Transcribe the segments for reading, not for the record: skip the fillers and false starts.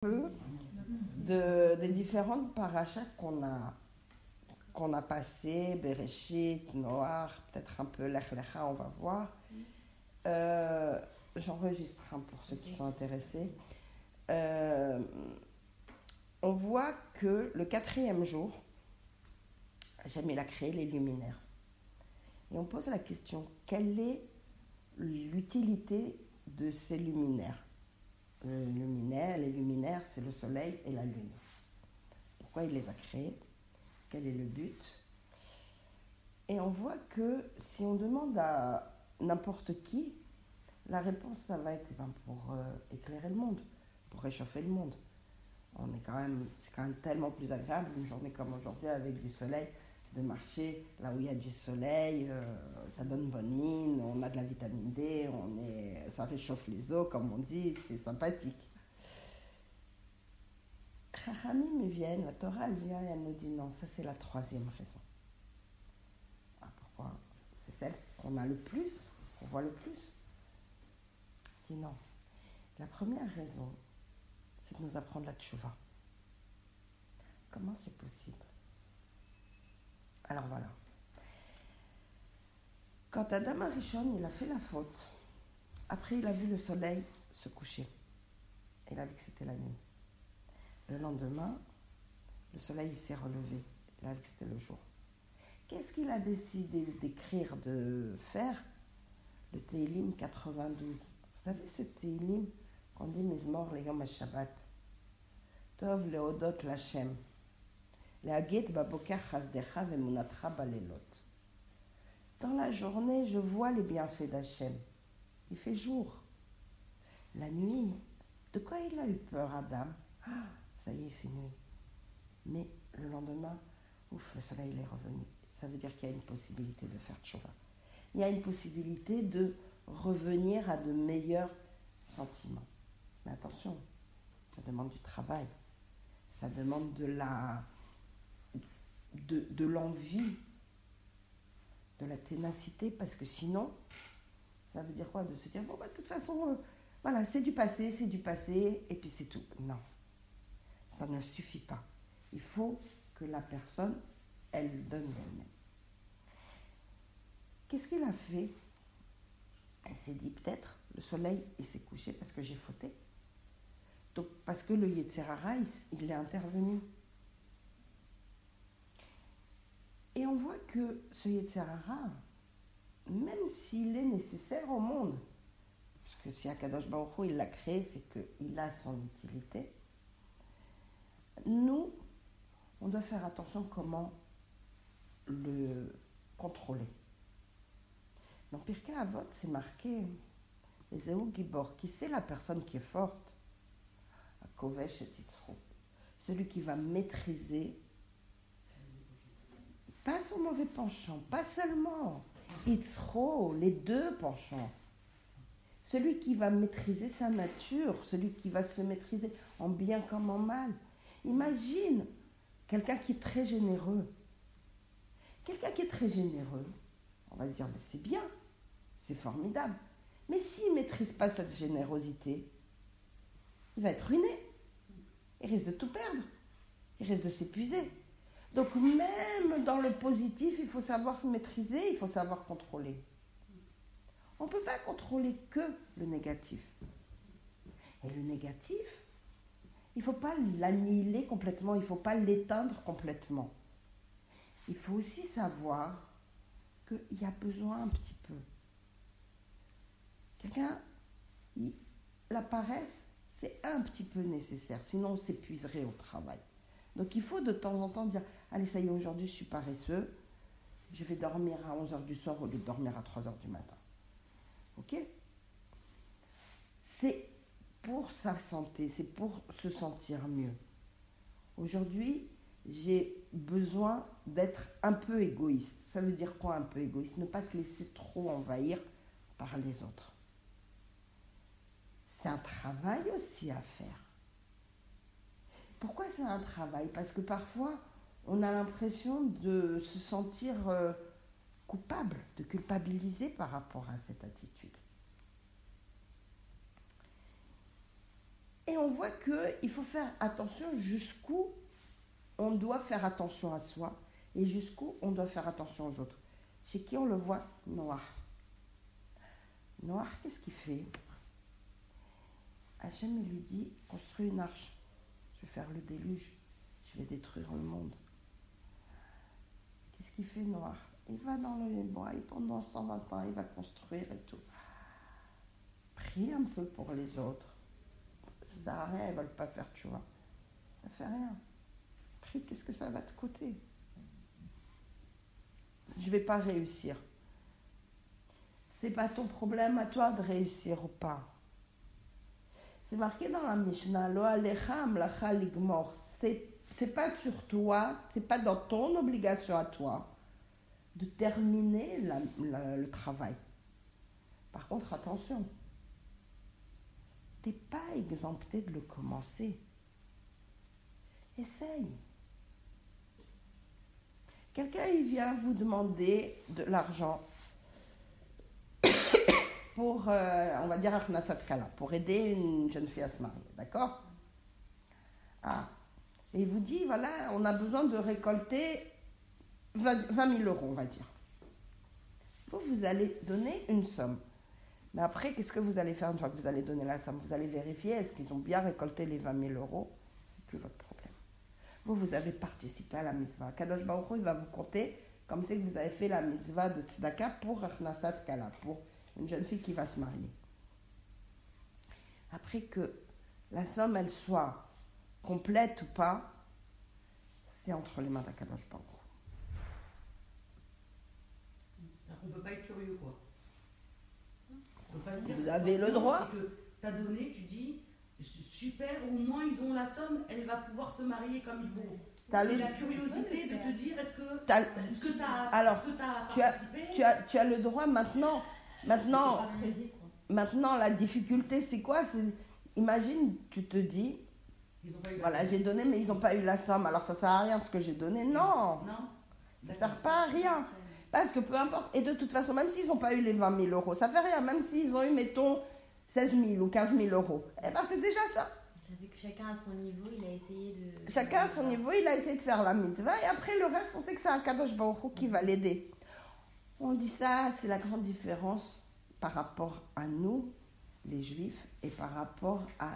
Peu des différentes parachas qu'on a passées, Bereshit, Noach, peut-être un peu Lech Lecha, on va voir. J'enregistre pour ceux qui sont intéressés. On voit que le 4e jour, Hachem il a créé les luminaires. Et on pose la question, quelle est l'utilité de ces luminaires? Les luminaires, c'est le soleil et la lune. Pourquoi il les a créés? Quel est le but? Et on voit que si on demande à n'importe qui, la réponse, ça va être pour éclairer le monde, pour réchauffer le monde. C'est quand même tellement plus agréable une journée comme aujourd'hui avec du soleil, de marcher là où il y a du soleil, ça donne bonne mine, on a de la vitamine D, ça réchauffe les os, comme on dit, c'est sympathique. Chachamim viennent, la Torah elle vient et elle nous dit non, ça c'est la 3e raison. Pourquoi? C'est celle qu'on a le plus, qu'on voit le plus. Je dis non. La première raison, c'est de nous apprendre la tchouva. Comment c'est possible? Alors voilà. Quand Adam Arishon, il a fait la faute, après il a vu le soleil se coucher. Il a vu que c'était la nuit. Le lendemain, le soleil s'est relevé. Il a vu que c'était le jour. Qu'est-ce qu'il a décidé d'écrire, de faire? Le Tehillim 92. Vous savez ce Tehillim qu'on dit Mizmor Leyom HaShabbat. Tov leodot l'Hashem. Le'agit baboker chasdecha ve'munatcha balelot. Dans la journée, je vois les bienfaits d'Hachem. Il fait jour. La nuit, de quoi il a eu peur, Adam? Ça y est, il fait nuit. Mais le lendemain, le soleil est revenu. Ça veut dire qu'il y a une possibilité de faire tchouva. Il y a une possibilité de revenir à de meilleurs sentiments. Mais attention, ça demande du travail. Ça demande de l'envie, de la ténacité, parce que sinon, ça veut dire quoi? De se dire, bon, de toute façon, voilà, c'est du passé, et puis c'est tout. Non, ça ne suffit pas. Il faut que la personne, elle donne d'elle-même. Qu'est-ce qu'il a fait? Elle s'est dit, peut-être, le soleil, il s'est couché parce que j'ai fauté. Donc, parce que le Yetzer Hara, il est intervenu. Et on voit que ce Yetzer Hara, même s'il est nécessaire au monde, parce que si Akadosh Baruch Hu, il l'a créé, c'est qu'il a son utilité, nous, on doit faire attention comment le contrôler. Dans Pirkei Avot, c'est marqué Ezeu Gibor, qui c'est la personne qui est forte? Kovesh et Titzro, celui qui va maîtriser pas son mauvais penchant, pas seulement Itzro, les deux penchants. Celui qui va maîtriser sa nature, celui qui va se maîtriser en bien comme en mal. Imagine quelqu'un qui est très généreux. Quelqu'un qui est très généreux, on va se dire, mais c'est bien, c'est formidable. Mais s'il ne maîtrise pas cette générosité, il va être ruiné. Il risque de tout perdre. Il risque de s'épuiser. Donc même dans le positif, il faut savoir se maîtriser, il faut savoir contrôler. On ne peut pas contrôler que le négatif. Et le négatif, il ne faut pas l'annihiler complètement, il ne faut pas l'éteindre complètement. Il faut aussi savoir qu'il y a besoin un petit peu. La paresse, c'est un petit peu nécessaire, sinon on s'épuiserait au travail. Donc il faut de temps en temps dire, allez ça y est, aujourd'hui je suis paresseux, je vais dormir à 11h du soir au lieu de dormir à 3h du matin. Ok? C'est pour sa santé, c'est pour se sentir mieux. Aujourd'hui, j'ai besoin d'être un peu égoïste. Ça veut dire quoi un peu égoïste? Ne pas se laisser trop envahir par les autres. C'est un travail aussi à faire. Pourquoi c'est un travail? Parce que parfois, on a l'impression de se sentir coupable, de culpabiliser par rapport à cette attitude. Et on voit qu'il faut faire attention jusqu'où on doit faire attention à soi et jusqu'où on doit faire attention aux autres. Chez qui on le voit? Noir. Noir, qu'est-ce qu'il fait? Hachem, il lui dit, construis une arche. Je vais faire le déluge. Je vais détruire le monde. Qu'est-ce qu'il fait, Noir? Il va dans le bois et pendant 120 ans, il va construire et tout. Prie un peu pour les autres. Ça ne sert à rien, ils ne veulent pas faire, tu vois. Ça ne fait rien. Prie, qu'est-ce que ça va te coûter? Je ne vais pas réussir. Ce n'est pas ton problème à toi de réussir ou pas. C'est marqué dans la Mishnah, Lo alecha amlacha ligmor. C'est pas sur toi, c'est pas dans ton obligation à toi de terminer le travail. Par contre, attention, tu n'es pas exempté de le commencer. Essaye. Quelqu'un, il vient vous demander de l'argent pour, on va dire, Achnasat Kala, pour aider une jeune fille à se marier, d'accord? Et il vous dit, voilà, on a besoin de récolter 20 000 euros, on va dire. Vous allez donner une somme. Mais après, qu'est-ce que vous allez faire une fois que vous allez donner la somme? Vous allez vérifier, est-ce qu'ils ont bien récolté les 20 000 euros? C'est plus votre problème. Vous avez participé à la mitzvah. Kadosh Baruch Hu, il va vous compter comme c'est que vous avez fait la mitzvah de tzedaka pour Achnasat Kala, pour une jeune fille qui va se marier. Après que la somme, elle soit complète ou pas, c'est entre les mains d'Akadosh Baruch Hu. On ne peut pas être curieux, quoi. On peut pas dire, vous avez le droit. C'est que tu as donné, tu dis, super, au moins ils ont la somme, elle va pouvoir se marier comme il faut. C'est la curiosité de te dire, est-ce que tu as participé? Tu as le droit maintenant. Maintenant, la difficulté, c'est quoi? Imagine, tu te dis, voilà, j'ai donné, mais ils n'ont pas eu la somme. Alors, ça ne sert à rien ce que j'ai donné. Non, ça ne sert pas à rien. Parce que peu importe. Et de toute façon, même s'ils n'ont pas eu les 20 000 euros, ça ne fait rien. Même s'ils ont eu, mettons, 16 000 ou 15 000 euros. Eh bien, c'est déjà ça. Ça fait que chacun à son niveau, il a essayé de... Chacun à son niveau, il a essayé de faire la mitzvah. Et après, le reste, on sait que c'est un Kadosh Baruch Hu qui va l'aider. On dit ça, c'est la grande différence par rapport à nous, les juifs, et par rapport à,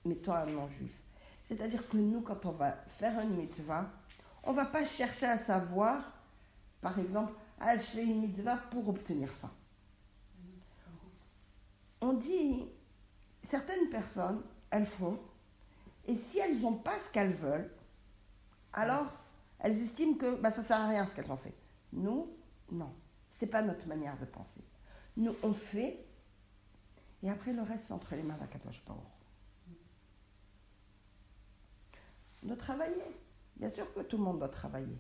mettons, un non-juif. C'est-à-dire que nous, quand on va faire une mitzvah, on ne va pas chercher à savoir, par exemple, je fais une mitzvah pour obtenir ça. On dit, certaines personnes, elles font, et si elles n'ont pas ce qu'elles veulent, alors elles estiment que ça ne sert à rien ce qu'elles ont fait. Nous, non. Ce n'est pas notre manière de penser. Nous, on fait, et après le reste, c'est entre les mains d'Akadosh Baruch Hu. On doit travailler. Bien sûr que tout le monde doit travailler.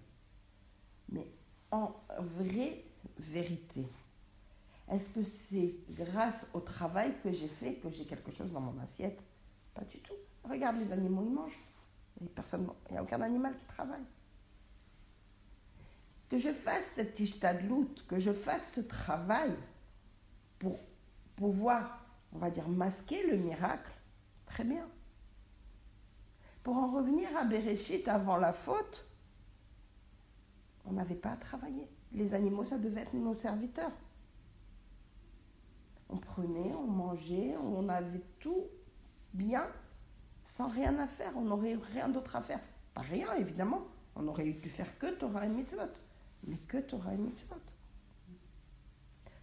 Mais en vraie vérité, est-ce que c'est grâce au travail que j'ai fait que j'ai quelque chose dans mon assiette? Pas du tout. Regarde les animaux, ils mangent. Il n'y a aucun animal qui travaille. Que je fasse cette ishtadlout, que je fasse ce travail pour pouvoir, on va dire, masquer le miracle, très bien. Pour en revenir à Bereshit avant la faute, on n'avait pas à travailler. Les animaux, ça devait être nos serviteurs. On prenait, on mangeait, on avait tout bien, sans rien à faire. On n'aurait eu rien d'autre à faire. Pas rien, évidemment. On aurait eu pu faire que Torah et Mitzvot. Mais que Torah et Mitzvot.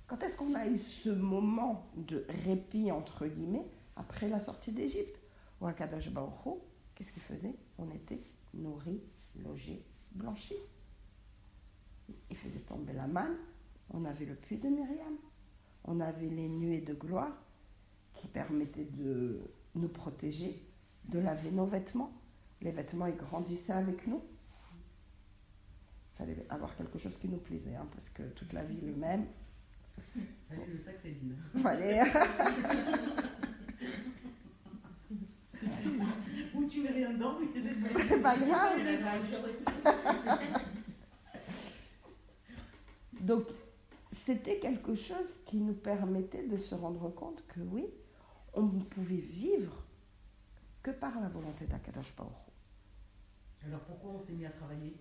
Quand est-ce qu'on a eu ce moment de répit, entre guillemets, après la sortie d'Égypte? Ou à Kadosh Baruch Hu, qu'est-ce qu'il faisait? On était nourris, logés, blanchis. Il faisait tomber la manne. On avait le puits de Myriam. On avait les nuées de gloire qui permettaient de nous protéger, de laver nos vêtements. Les vêtements, ils grandissaient avec nous. Il fallait avoir quelque chose qui nous plaisait, parce que toute la vie, le même. Fallait le sac, c'est vide. Fallait. Ou tu mets rien dedans, mais c'est pas grave. Donc, c'était quelque chose qui nous permettait de se rendre compte que oui, on pouvait vivre que par la volonté d'Akadosh Baruch Hu. Alors pourquoi on s'est mis à travailler?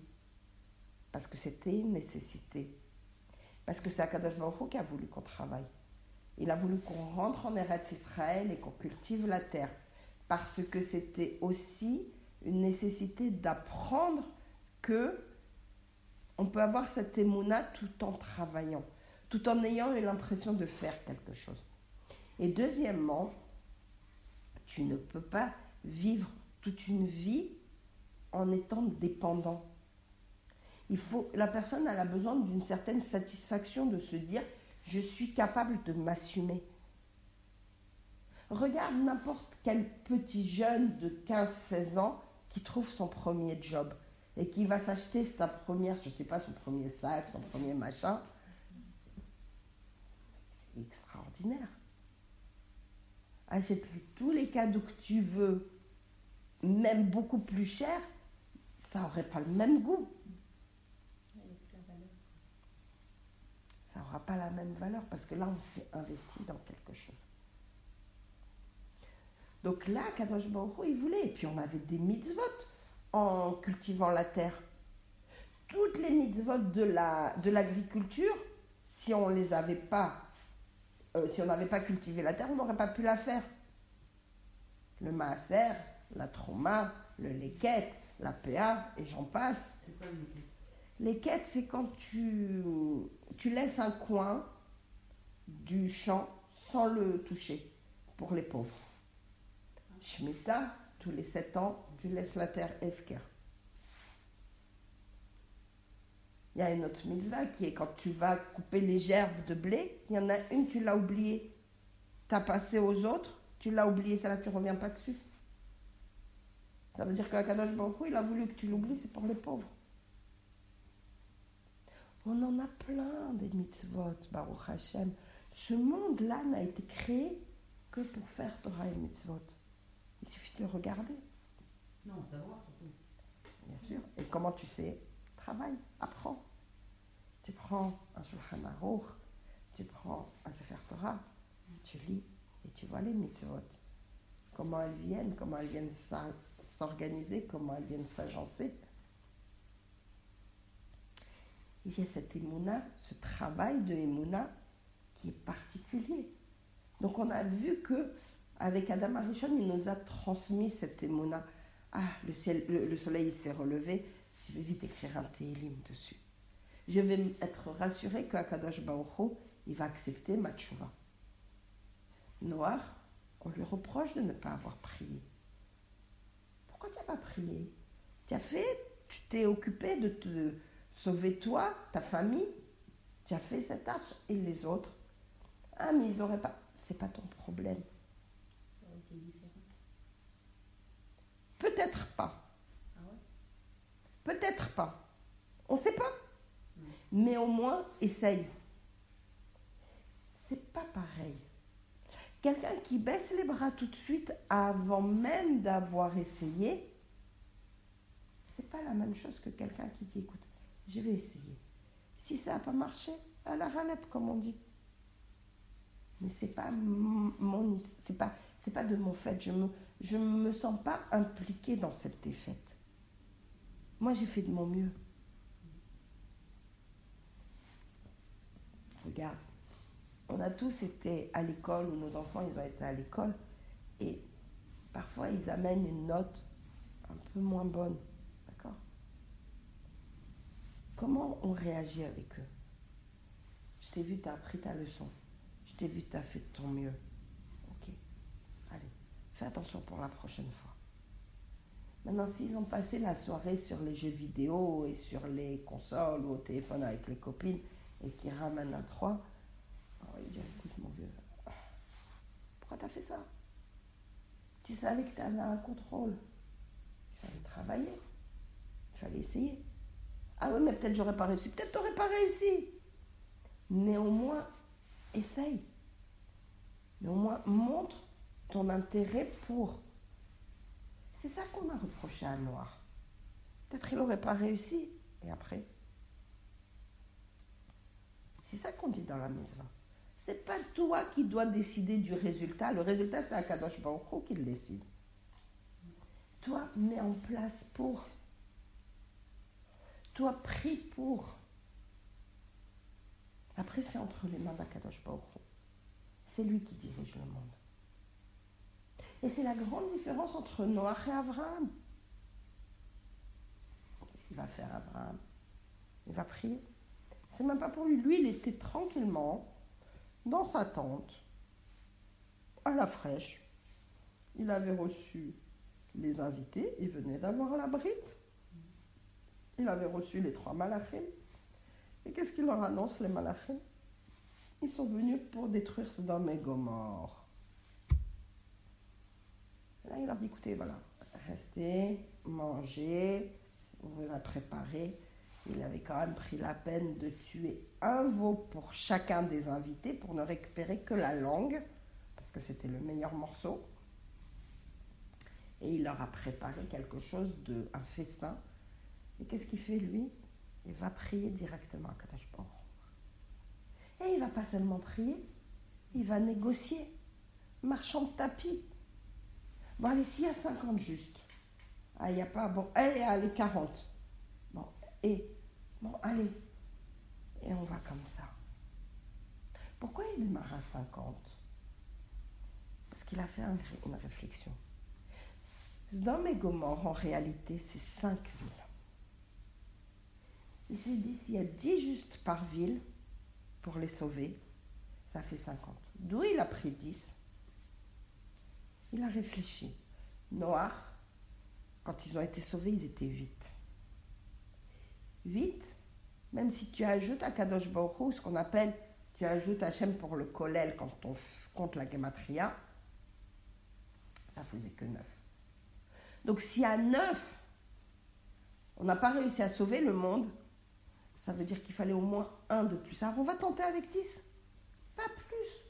Parce que c'était une nécessité. Parce que c'est Akadosh Baruch Hu qui a voulu qu'on travaille. Il a voulu qu'on rentre en Eretz Israël et qu'on cultive la terre. Parce que c'était aussi une nécessité d'apprendre que on peut avoir cette émouna tout en travaillant, tout en ayant l'impression de faire quelque chose. Et deuxièmement, tu ne peux pas vivre toute une vie en étant dépendant. La personne elle a besoin d'une certaine satisfaction de se dire « je suis capable de m'assumer ». Regarde n'importe quel petit jeune de 15-16 ans qui trouve son premier job et qui va s'acheter sa première, je ne sais pas, son premier sac, son premier machin. C'est extraordinaire. Achète-lui tous les cadeaux que tu veux, même beaucoup plus cher, ça n'aurait pas le même goût. Ça n'aura pas la même valeur parce que là, on s'est investi dans quelque chose. Donc là, Kadosh Baruch Hu, il voulait. Et puis on avait des mitzvot en cultivant la terre. Toutes les mitzvot de l'agriculture, si on les avait pas, si on n'avait pas cultivé la terre, on n'aurait pas pu la faire. Le maaser, la trauma, le leket, la PA, et j'en passe. C'est quoi le leket? Leket, c'est quand tu laisses un coin du champ sans le toucher, pour les pauvres. Shemitah, tous les 7 ans, tu laisses la terre Efker. Il y a une autre mitzvah qui est quand tu vas couper les gerbes de blé, il y en a une, tu l'as oubliée. Tu as passé aux autres, tu l'as oubliée, celle-là, tu ne reviens pas dessus. Ça veut dire qu'Akadosh Baruch Hu, il a voulu que tu l'oublies, c'est pour les pauvres. On en a plein des mitzvot, Baruch Hashem. Ce monde-là n'a été créé que pour faire Torah et mitzvot. Il suffit de regarder. Non, savoir surtout. Bien sûr. Et comment tu sais? Travaille, apprends. Tu prends un Shulchan Aruch, tu prends un Sefer Torah, tu lis et tu vois les mitzvot. Comment elles viennent s'organiser, comment elles viennent s'agencer. Il y a cette émouna, ce travail de émouna qui est particulier. Donc on a vu que avec Adam Arishon, il nous a transmis cette émouna. Ah, le soleil s'est relevé, je vais vite écrire un télim dessus. Je vais être rassurée qu'Akadosh Baruch Hu, il va accepter ma tchouva. Noir, on lui reproche de ne pas avoir prié. Pourquoi tu n'as pas prié? Tu t'es occupé de te sauver toi, ta famille, tu as fait cette tâche et les autres. Ah, mais ils n'auraient pas. C'est pas ton problème. Ça aurait été différent. Peut-être pas. Ah ouais? Peut-être pas. On ne sait pas. Mais au moins, essaye. C'est pas pareil. Quelqu'un qui baisse les bras tout de suite avant même d'avoir essayé, c'est pas la même chose que quelqu'un qui dit écoute, je vais essayer. Si ça n'a pas marché, à la râlette, comme on dit. Mais c'est pas de mon fait. Je me sens pas impliquée dans cette défaite. Moi, j'ai fait de mon mieux. Regarde, on a tous été à l'école, ou nos enfants, ils ont été à l'école, et parfois, ils amènent une note un peu moins bonne. D'accord? Comment on réagit avec eux? Je t'ai vu, tu as appris ta leçon. Je t'ai vu, tu as fait de ton mieux. Ok, allez, fais attention pour la prochaine fois. Maintenant, s'ils ont passé la soirée sur les jeux vidéo et sur les consoles ou au téléphone avec les copines et qu'ils ramènent un 3, alors ils disent, écoute mon vieux, pourquoi tu as fait ça? Tu savais que tu avais un contrôle. Il fallait travailler. Il fallait essayer. Ah oui, mais peut-être j'aurais pas réussi. Peut-être tu n'aurais pas réussi. Mais au moins, essaye. Mais au moins, montre ton intérêt pour. C'est ça qu'on a reproché à Noir. Peut-être il n'aurait pas réussi. Et après? C'est ça qu'on dit dans la mitzvah. C'est pas toi qui dois décider du résultat. Le résultat, c'est Akadosh Baruch Hu qui le décide. Toi, mets en place pour. Toi, prie pour. Après, c'est entre les mains d'Akadosh Baruch Hu. C'est lui qui dirige le monde. Et c'est la grande différence entre Noach et Abraham. Qu'est-ce qu'il va faire, Abraham? Il va prier. C'est même pas pour lui. Lui, il était tranquillement dans sa tente, à la fraîche. Il avait reçu les invités. Il venait d'avoir la brite. Il avait reçu les 3 malachim. Et qu'est-ce qu'il leur annonce, les malachim? Ils sont venus pour détruire Sodome et Gomorrhe. Là, il leur dit, écoutez, voilà, restez, mangez, vous la préparez. Il avait quand même pris la peine de tuer un veau pour chacun des invités pour ne récupérer que la langue, parce que c'était le meilleur morceau. Et il leur a préparé quelque chose un festin. Et qu'est-ce qu'il fait, lui? Il va prier directement à Kadosh Baruch Hu. Et il ne va pas seulement prier, il va négocier. Marchand de tapis. Bon, allez, s'il y a 50 juste. Ah, il n'y a pas... Bon, allez, 40. Bon, allez. Et on va comme ça. Pourquoi il démarre à 50? Parce qu'il a fait une réflexion. Sodome et Gomorrhe, en réalité, c'est 5 villes. Il s'est dit, s'il y a 10 justes par ville, pour les sauver, ça fait 50. D'où il a pris 10? Il a réfléchi. Noach, quand ils ont été sauvés, ils étaient 8. 8, même si tu ajoutes à Kadosh Baruch Hu, ce qu'on appelle, tu ajoutes Hachem pour le Kolel quand on compte la Gematria, ça faisait que 9. Donc si à 9, on n'a pas réussi à sauver le monde, ça veut dire qu'il fallait au moins 1 de plus. Alors on va tenter avec 10, pas plus.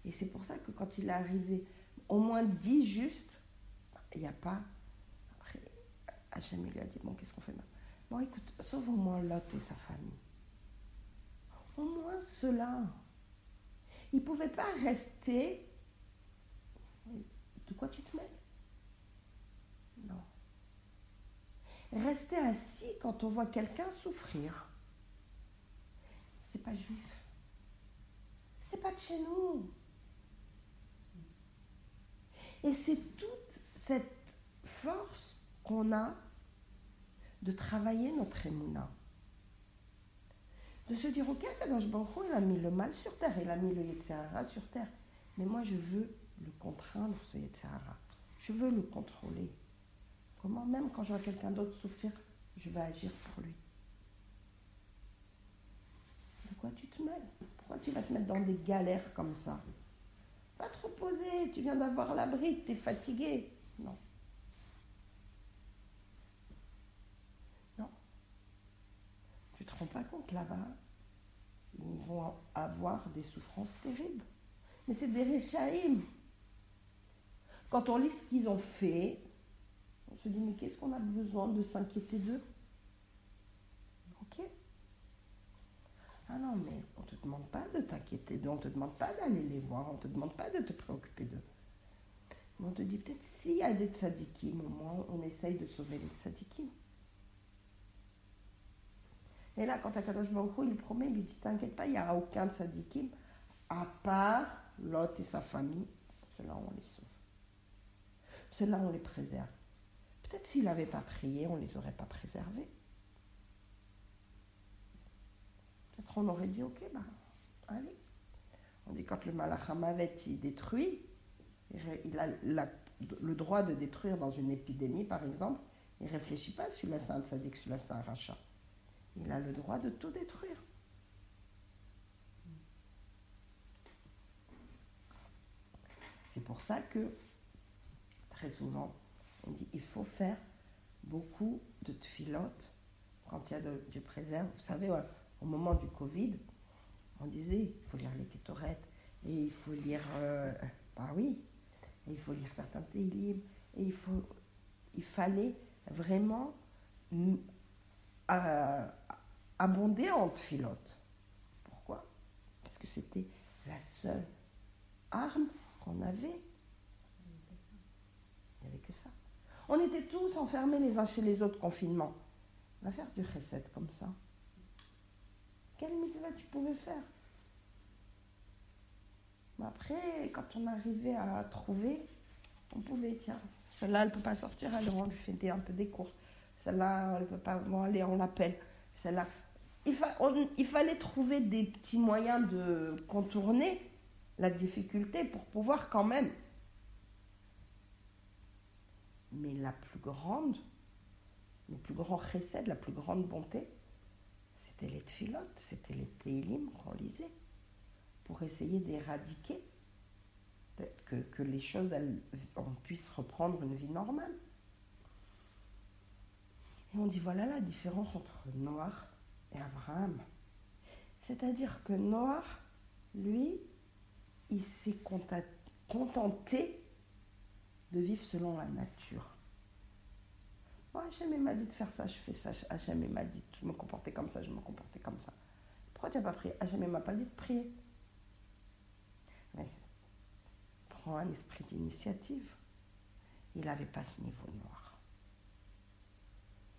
Et c'est pour ça que quand il est arrivé au moins 10 justes, il n'y a pas... Après, Hachem lui a dit, bon, qu'est-ce qu'on fait maintenant? Bon, écoute, sauve au moins Lot et sa famille. Au moins cela. Il ne pouvait pas rester... De quoi tu te mêles? Non. Rester assis quand on voit quelqu'un souffrir. C'est pas juif. C'est pas de chez nous. Et c'est toute cette force qu'on a de travailler notre émouna. De se dire, ok, Kadosh Baruch Hu, il a mis le mal sur terre, il a mis le Yetzer Hara sur terre. Mais moi, je veux le contraindre, ce Yetzer Hara. Je veux le contrôler. Comment, même quand je vois quelqu'un d'autre souffrir, je vais agir pour lui. De quoi tu te mêles? Pourquoi tu vas te mettre dans des galères comme ça? Pas trop posé, tu viens d'avoir la bride, t'es fatigué. Non. Non. Tu te rends pas compte là-bas, ils vont avoir des souffrances terribles. Mais c'est des réchaïm. Quand on lit ce qu'ils ont fait, on se dit, mais qu'est-ce qu'on a besoin de s'inquiéter d'eux? Ok? Ah non, mais on ne te demande pas de t'inquiéter d'eux, on ne te demande pas d'aller les voir, on ne te demande pas de te préoccuper d'eux. Mais on te dit, peut-être s'il y a des tzadikim, au moins on essaye de sauver les tzadikim. Et là, quand Akadosh Baruch Hu, il promet, il lui dit, t'inquiète pas, il n'y aura aucun tzadikim, à part Lot et sa famille. Ceux-là, on les sauve. Ceux-là, on les préserve. Peut-être s'il n'avait pas prié, on ne les aurait pas préservés. Peut-être on aurait dit, ok, allez. On dit quand le Malach HaMavet, il détruit, il a le droit de détruire dans une épidémie, par exemple, il ne réfléchit pas celui-là c'est un tzaddik, celui-là c'est un rachat. Il a le droit de tout détruire. C'est pour ça que, très souvent, on dit il faut faire beaucoup de tfilotes quand il y a du préserve. Vous savez, au moment du Covid, on disait il faut lire les kétorettes, et il faut lire, et il faut lire certains télim, et il fallait vraiment abonder en tfilotes. Pourquoi? Parce que c'était la seule arme qu'on avait. que ça. On était tous enfermés les uns chez les autres, confinement. On va faire du chesed comme ça. Quelle mitzvah tu pouvais faire? Mais après, quand on arrivait à trouver, on pouvait, tiens, celle-là, elle ne peut pas sortir, alors on lui fait un peu des courses. Celle-là, elle ne peut pas, bon, allez, on l'appelle. Celle-là. Il fallait trouver des petits moyens de contourner la difficulté pour pouvoir quand même. Mais le plus grand chesed, la plus grande bonté, c'était les tfilotes, c'était les télim qu'on lisait pour essayer d'éradiquer que les choses, on puisse reprendre une vie normale. Et on dit, voilà la différence entre Noach et Abraham. C'est-à-dire que Noach, lui, il s'est contenté de vivre selon la nature. Moi, Hachem m'a dit de faire ça, je fais ça. Hachem m'a dit de me comporter comme ça, je me comportais comme ça. Pourquoi tu n'as pas prié? Hachem m'a pas dit de prier. Mais prends un esprit d'initiative. Il n'avait pas ce niveau noir.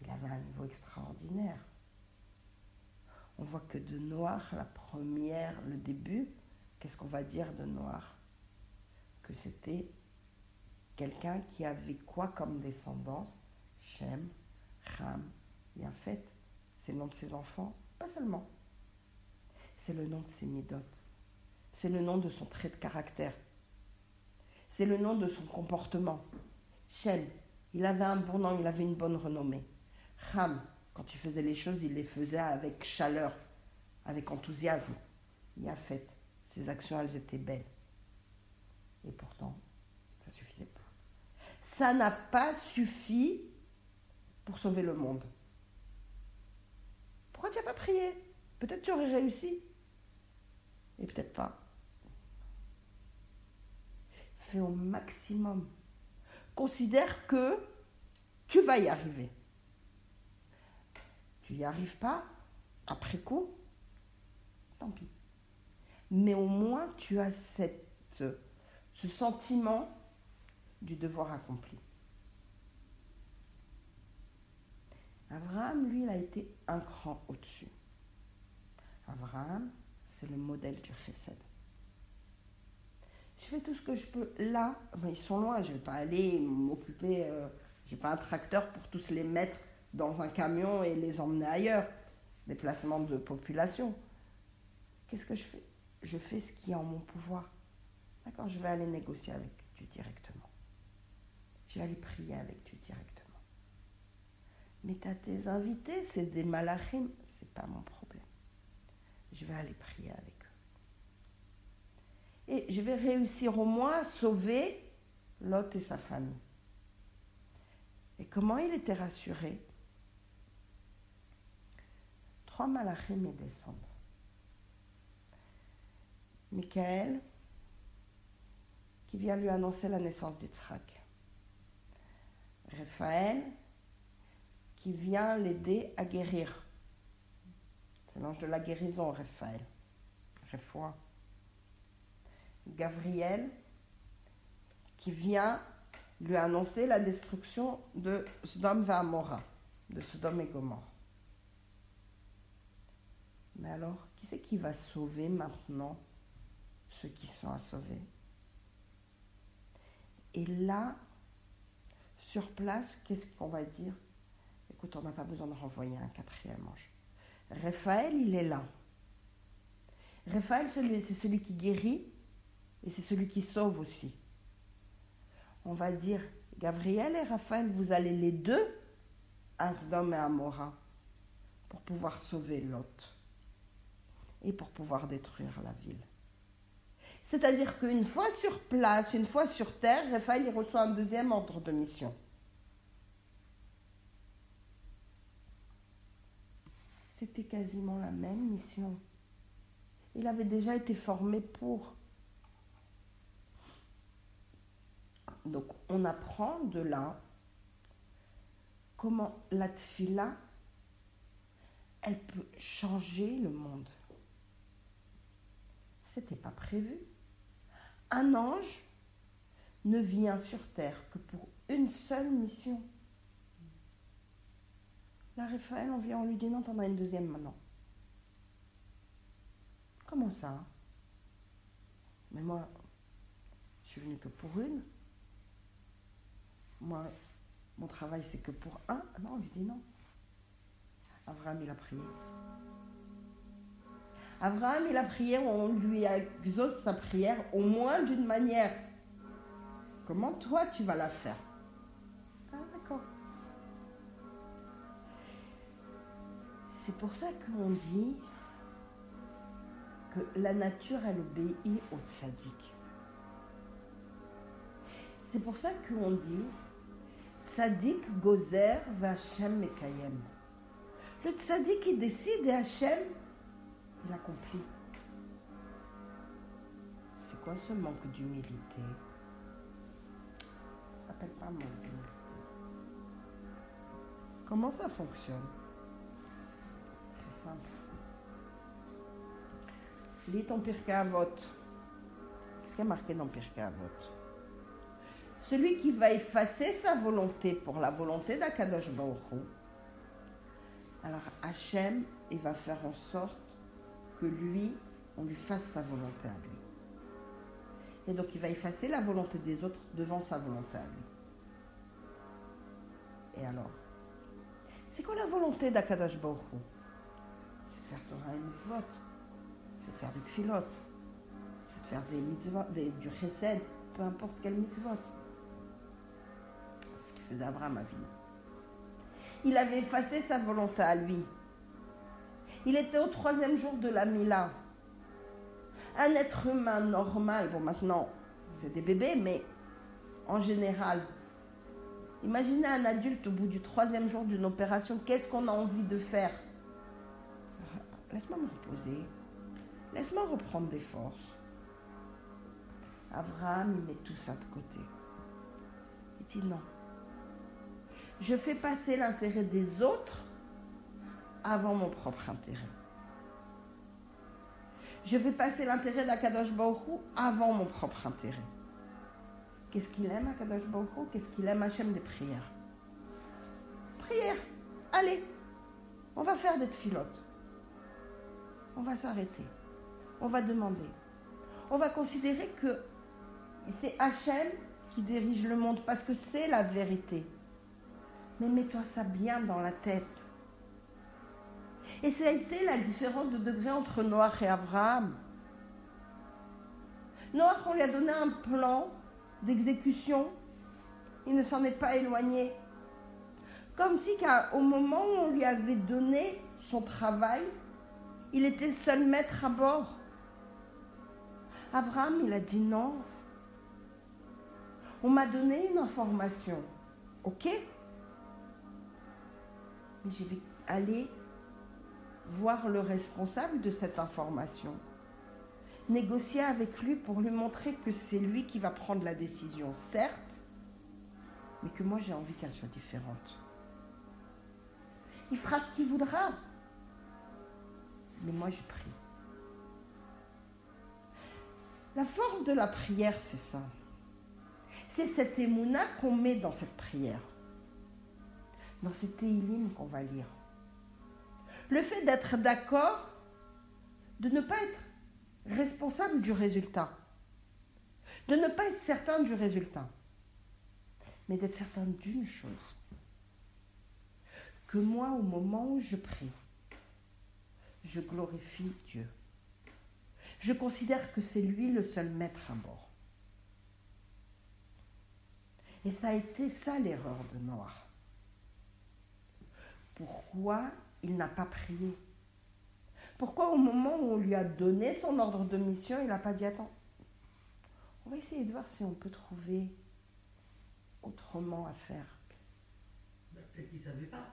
Il avait un niveau extraordinaire. On voit que de noir, le début, qu'est-ce qu'on va dire de noir? Que c'était quelqu'un qui avait quoi comme descendance? Shem, Ham, Yafet, c'est le nom de ses enfants, pas seulement. C'est le nom de ses midotes. C'est le nom de son trait de caractère. C'est le nom de son comportement. Shem, il avait un bon nom, il avait une bonne renommée. Ham, quand il faisait les choses, il les faisait avec chaleur, avec enthousiasme. Yafet, ses actions, elles étaient belles. Et pourtant, ça ne suffisait pas. Ça n'a pas suffi pour sauver le monde. Pourquoi tu n'as pas prié? Peut-être tu aurais réussi. Et peut-être pas. Fais au maximum. Considère que tu vas y arriver. Tu n'y arrives pas, après coup, tant pis. Mais au moins, tu as ce sentiment du devoir accompli. Abraham, lui, il a été un cran au-dessus. Abraham, c'est le modèle du chesed. Je fais tout ce que je peux. Là, ils sont loin, je ne vais pas aller m'occuper, je n'ai pas un tracteur pour tous les mettre dans un camion et les emmener ailleurs. Déplacement de population. Qu'est-ce que je fais? Je fais ce qui est en mon pouvoir. D'accord, je vais aller négocier avec Dieu directement. Je vais aller prier avec Dieu directement. Mais tu as tes invités, c'est des malachim, c'est pas mon problème. Je vais aller prier avec eux. Et je vais réussir au moins à sauver Lot et sa famille. Et comment il était rassuré? 3 malachim y descendent. Michael, qui vient lui annoncer la naissance d'Yitzhak. Raphaël, qui vient l'aider à guérir. C'est l'ange de la guérison, Raphaël. Refoua. Gabriel, qui vient lui annoncer la destruction de Sodome et Amora, de Sodome et Gomorrhe. Mais alors, qui c'est qui va sauver maintenant ceux qui sont à sauver? Et là, sur place, qu'est-ce qu'on va dire? Écoute, on n'a pas besoin de renvoyer un 4e ange. Raphaël, il est là. Raphaël, c'est celui qui guérit et c'est celui qui sauve aussi. On va dire, Gabriel et Raphaël, vous allez les deux à Sodome et Amora pour pouvoir sauver Lot et pour pouvoir détruire la ville. C'est-à-dire qu'une fois sur place, une fois sur terre, Raphaël il reçoit un 2e ordre de mission. C'était quasiment la même mission. Il avait déjà été formé pour. Donc, on apprend de là comment la tfila, elle peut changer le monde. C'était pas prévu. Un ange ne vient sur terre que pour une seule mission. La Raphaël, on lui dit non, t'en as une deuxième maintenant. Comment ça? Mais moi, je suis venue que pour une. Moi, mon travail, c'est que pour un. Non, on lui dit non. Abraham, il a prié. Abraham, il a prié, on lui exauce sa prière au moins d'une manière. Comment toi, tu vas la faire? Ah, d'accord. C'est pour ça qu'on dit que la nature, elle obéit au tzaddik. C'est pour ça qu'on dit tzaddik gozer v'Hashem mekayem. Le tzaddik, il décide et Hachem, il accomplit. C'est quoi ce manque d'humilité? Ça s'appelle pas manque d'humilité. Comment ça fonctionne? Très simple. Lis ton Pirkei Avot. Qu'est-ce qui est marqué dans Pirkei Avot? Celui qui va effacer sa volonté pour la volonté d'Akadosh Baruch Hu, alors Hachem, il va faire en sorte que lui, on lui fasse sa volonté à lui. Et donc il va effacer la volonté des autres devant sa volonté à lui. Et alors, c'est quoi la volonté d'Akadosh Baruch Hu? C'est de faire Torah et mitzvot, c'est de faire des tfilot, c'est de faire des mitzvot, du chesed, peu importe quel mitzvot. C'est ce qu'il faisait Abraham à vie. Il avait effacé sa volonté à lui. Il était au 3e jour de la Mila. Un être humain normal, bon maintenant, c'est des bébés, mais en général, imaginez un adulte au bout du 3e jour d'une opération, qu'est-ce qu'on a envie de faire? Laisse-moi me reposer. Laisse-moi reprendre des forces. Abraham, il met tout ça de côté. Il dit non. Je fais passer l'intérêt des autres avant mon propre intérêt. Je vais passer l'intérêt d'Akadosh Baruch Hu avant mon propre intérêt. Qu'est-ce qu'il aime, Akadosh Baruch Hu? Qu'est-ce qu'il aime, Hachem? Des prières. Prières. Allez, on va faire des tfilotes. On va s'arrêter. On va demander. On va considérer que c'est Hachem qui dirige le monde parce que c'est la vérité. Mais mets-toi ça bien dans la tête. Et ça a été la différence de degré entre Noach et Abraham. Noach, on lui a donné un plan d'exécution. Il ne s'en est pas éloigné. Comme si au moment où on lui avait donné son travail, il était seul maître à bord. Abraham, il a dit non. On m'a donné une information. Ok? Mais je vais aller voir le responsable de cette information, négocier avec lui pour lui montrer que c'est lui qui va prendre la décision, certes, mais que moi j'ai envie qu'elle soit différente. Il fera ce qu'il voudra, mais moi je prie. La force de la prière, c'est ça. C'est cette émouna qu'on met dans cette prière, dans ces téhilim qu'on va lire. Le fait d'être d'accord, de ne pas être responsable du résultat, de ne pas être certain du résultat, mais d'être certain d'une chose, que moi, au moment où je prie, je glorifie Dieu. Je considère que c'est lui le seul maître à bord. Et ça a été ça l'erreur de Noach. Pourquoi il n'a pas prié? Pourquoi au moment où on lui a donné son ordre de mission, il n'a pas dit attends, on va essayer de voir si on peut trouver autrement à faire. Peut-être qu'il ne savait pas.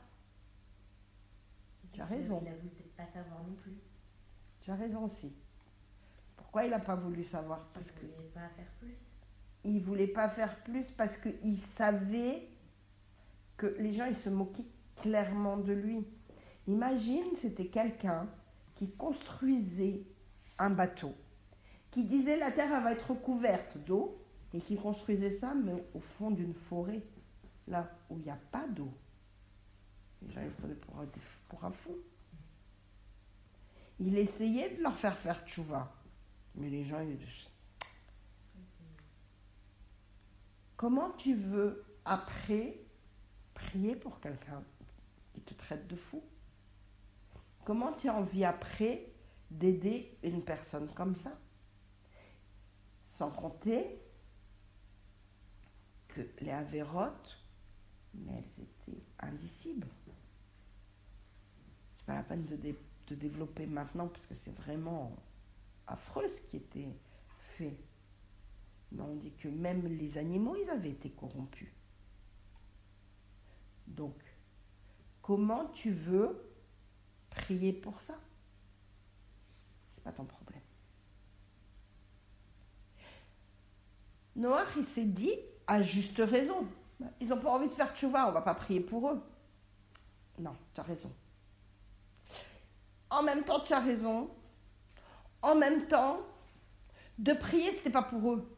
Tu as raison. Il a voulu peut-être pas savoir non plus. Tu as raison aussi. Pourquoi il n'a pas voulu savoir? Parce qu'il ne voulait pas faire plus. Il ne voulait pas faire plus parce qu'il savait que les gens ils se moquaient clairement de lui. Imagine, c'était quelqu'un qui construisait un bateau, qui disait la terre elle va être recouverte d'eau et qui construisait ça mais au fond d'une forêt. là où il n'y a pas d'eau, les gens ils prenaient pour un fou. Il essayait de leur faire tchouva, mais les gens ils... Comment tu veux après prier pour quelqu'un qui te traite de fou? Comment tu as envie après d'aider une personne comme ça? Sans compter que les avérotes, mais elles étaient indicibles. C'est pas la peine de développer maintenant parce que c'est vraiment affreux ce qui était fait. Mais on dit que même les animaux, ils avaient été corrompus. Donc, comment tu veux prier pour ça? C'est pas ton problème. Noach, il s'est dit, à juste raison, ils n'ont pas envie de faire tchouva, on ne va pas prier pour eux. Non, tu as raison. En même temps, tu as raison. En même temps, de prier, ce n'était pas pour eux.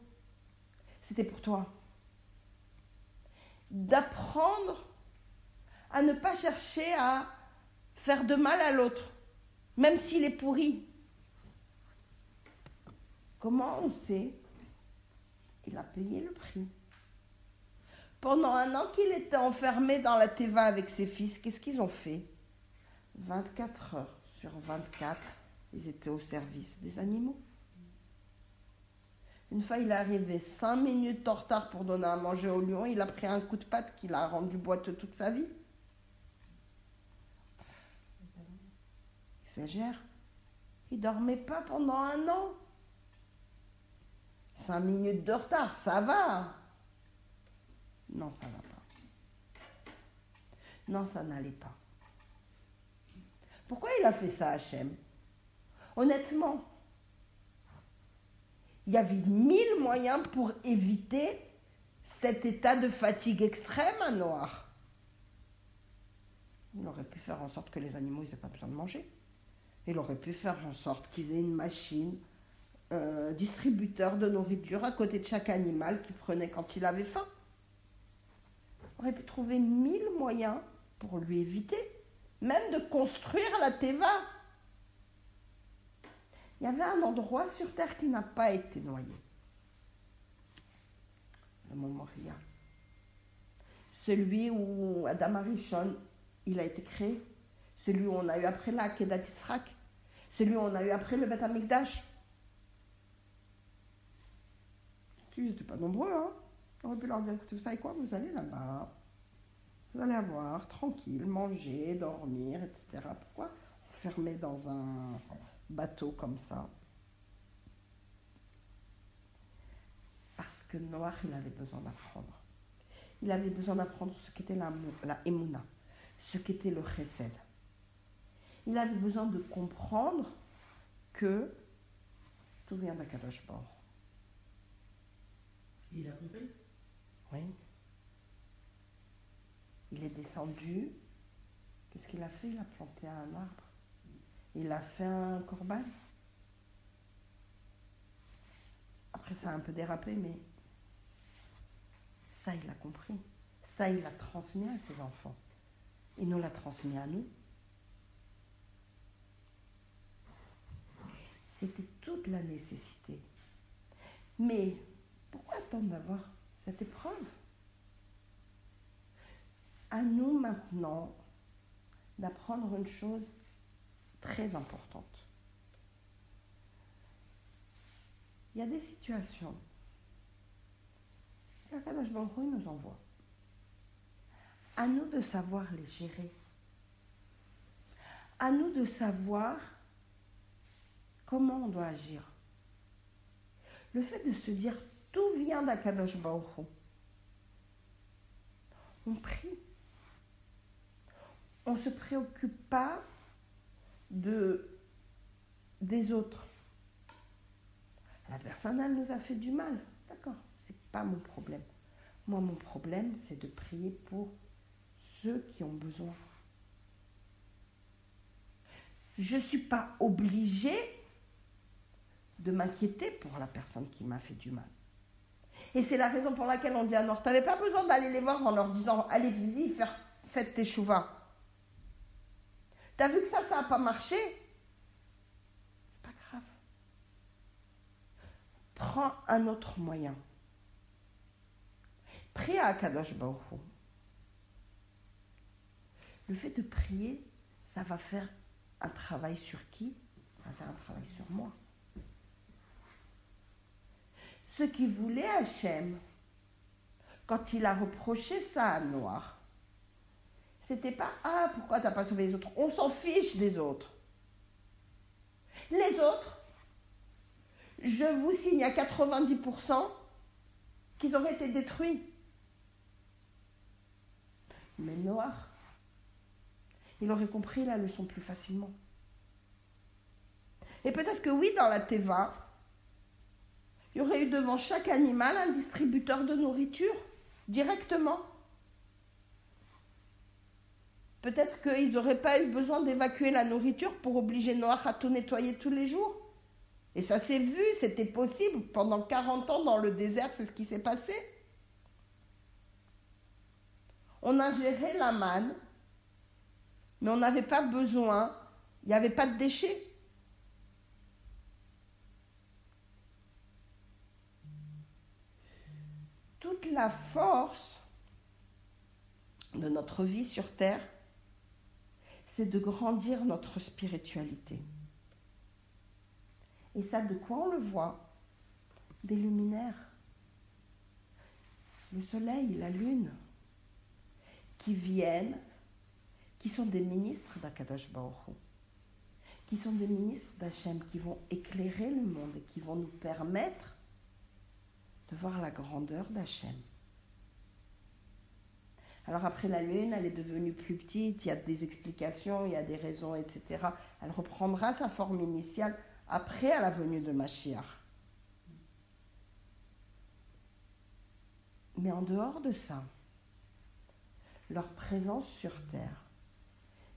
C'était pour toi. D'apprendre à ne pas chercher à faire de mal à l'autre, même s'il est pourri. Comment on sait? Il a payé le prix. Pendant 1 an qu'il était enfermé dans la Teva avec ses fils, qu'est-ce qu'ils ont fait? 24 heures sur 24, ils étaient au service des animaux. Une fois, il est arrivé 5 minutes en retard pour donner à manger au lion. Il a pris un coup de patte qui l'a rendu boiteux toute sa vie. Il exagère. Il ne dormait pas pendant 1 an. 5 minutes de retard, ça va. Non, ça ne va pas. Non, ça n'allait pas. Pourquoi il a fait ça, Hachem? Honnêtement, il y avait 1000 moyens pour éviter cet état de fatigue extrême à Noach. Il aurait pu faire en sorte que les animaux n'aient pas besoin de manger. Il aurait pu faire en sorte qu'ils aient une machine distributeur de nourriture à côté de chaque animal qu'il prenait quand il avait faim. Il aurait pu trouver 1000 moyens pour lui éviter, même de construire la Teva. Il y avait un endroit sur terre qui n'a pas été noyé. Le mont Moria. Celui où Adam Arishon, il a été créé. Celui où on a eu après la Akedat Yitzhak. Celui où on a eu après le Beth Amikdash. Ils n'étaient pas nombreux, hein. On aurait pu leur dire, écoutez, vous savez quoi, vous allez là-bas. Vous allez avoir, tranquille, manger, dormir, etc. Pourquoi enfermer dans un bateau comme ça? Parce que Noach, il avait besoin d'apprendre. Il avait besoin d'apprendre ce qu'était la émouna, ce qu'était le chesed. Il avait besoin de comprendre que tout vient d'Akadosh Baruch. Il a compris? Oui. Il est descendu. Qu'est-ce qu'il a fait? Il a planté un arbre. Il a fait un corban. Après, ça a un peu dérapé, mais ça, il a compris. Ça, il l'a transmis à ses enfants. Il nous l'a transmis à nous. C'était toute la nécessité. Mais pourquoi attendre d'avoir cette épreuve? À nous maintenant d'apprendre une chose très importante. Il y a des situations qu'Akadosh Baruch Hu nous envoie. À nous de savoir les gérer. À nous de savoir comment on doit agir. Le fait de se dire tout vient d'Akadosh Baruch Hu. On prie. On ne se préoccupe pas des autres. La personne, elle nous a fait du mal. D'accord, c'est pas mon problème. Moi, mon problème, c'est de prier pour ceux qui ont besoin. Je ne suis pas obligée de m'inquiéter pour la personne qui m'a fait du mal. Et c'est la raison pour laquelle on dit à Noir, tu n'avais pas besoin d'aller les voir en leur disant, allez, vas-y, faites tes chouvas. Tu as vu que ça n'a pas marché? C'est pas grave. Prends un autre moyen. Prie à Akadosh Baruch Hu. Le fait de prier, ça va faire un travail sur qui? Ça va faire un travail sur moi. Ce qui voulait Hachem, quand il a reproché ça à Noir, c'était pas « Ah, pourquoi t'as pas sauvé les autres ?» On s'en fiche des autres. Les autres, je vous signe à 90% qu'ils auraient été détruits. Mais Noir, il aurait compris la leçon plus facilement. Et peut-être que oui, dans la Teva, il y aurait eu devant chaque animal un distributeur de nourriture, directement. Peut-être qu'ils n'auraient pas eu besoin d'évacuer la nourriture pour obliger Noach à tout nettoyer tous les jours. Et ça s'est vu, c'était possible. Pendant 40 ans dans le désert, c'est ce qui s'est passé. On a géré la manne, mais on n'avait pas besoin, il n'y avait pas de déchets. Toute la force de notre vie sur Terre, c'est de grandir notre spiritualité. Et ça, de quoi on le voit? Des luminaires. Le soleil, la lune, qui viennent, qui sont des ministres d'Akadosh Baruch Hu, qui sont des ministres d'Hachem, qui vont éclairer le monde et qui vont nous permettre de voir la grandeur d'Hachem. Alors après la lune, elle est devenue plus petite, il y a des explications, il y a des raisons, etc. Elle reprendra sa forme initiale après à la venue de Mashiach. Mais en dehors de ça, leur présence sur Terre,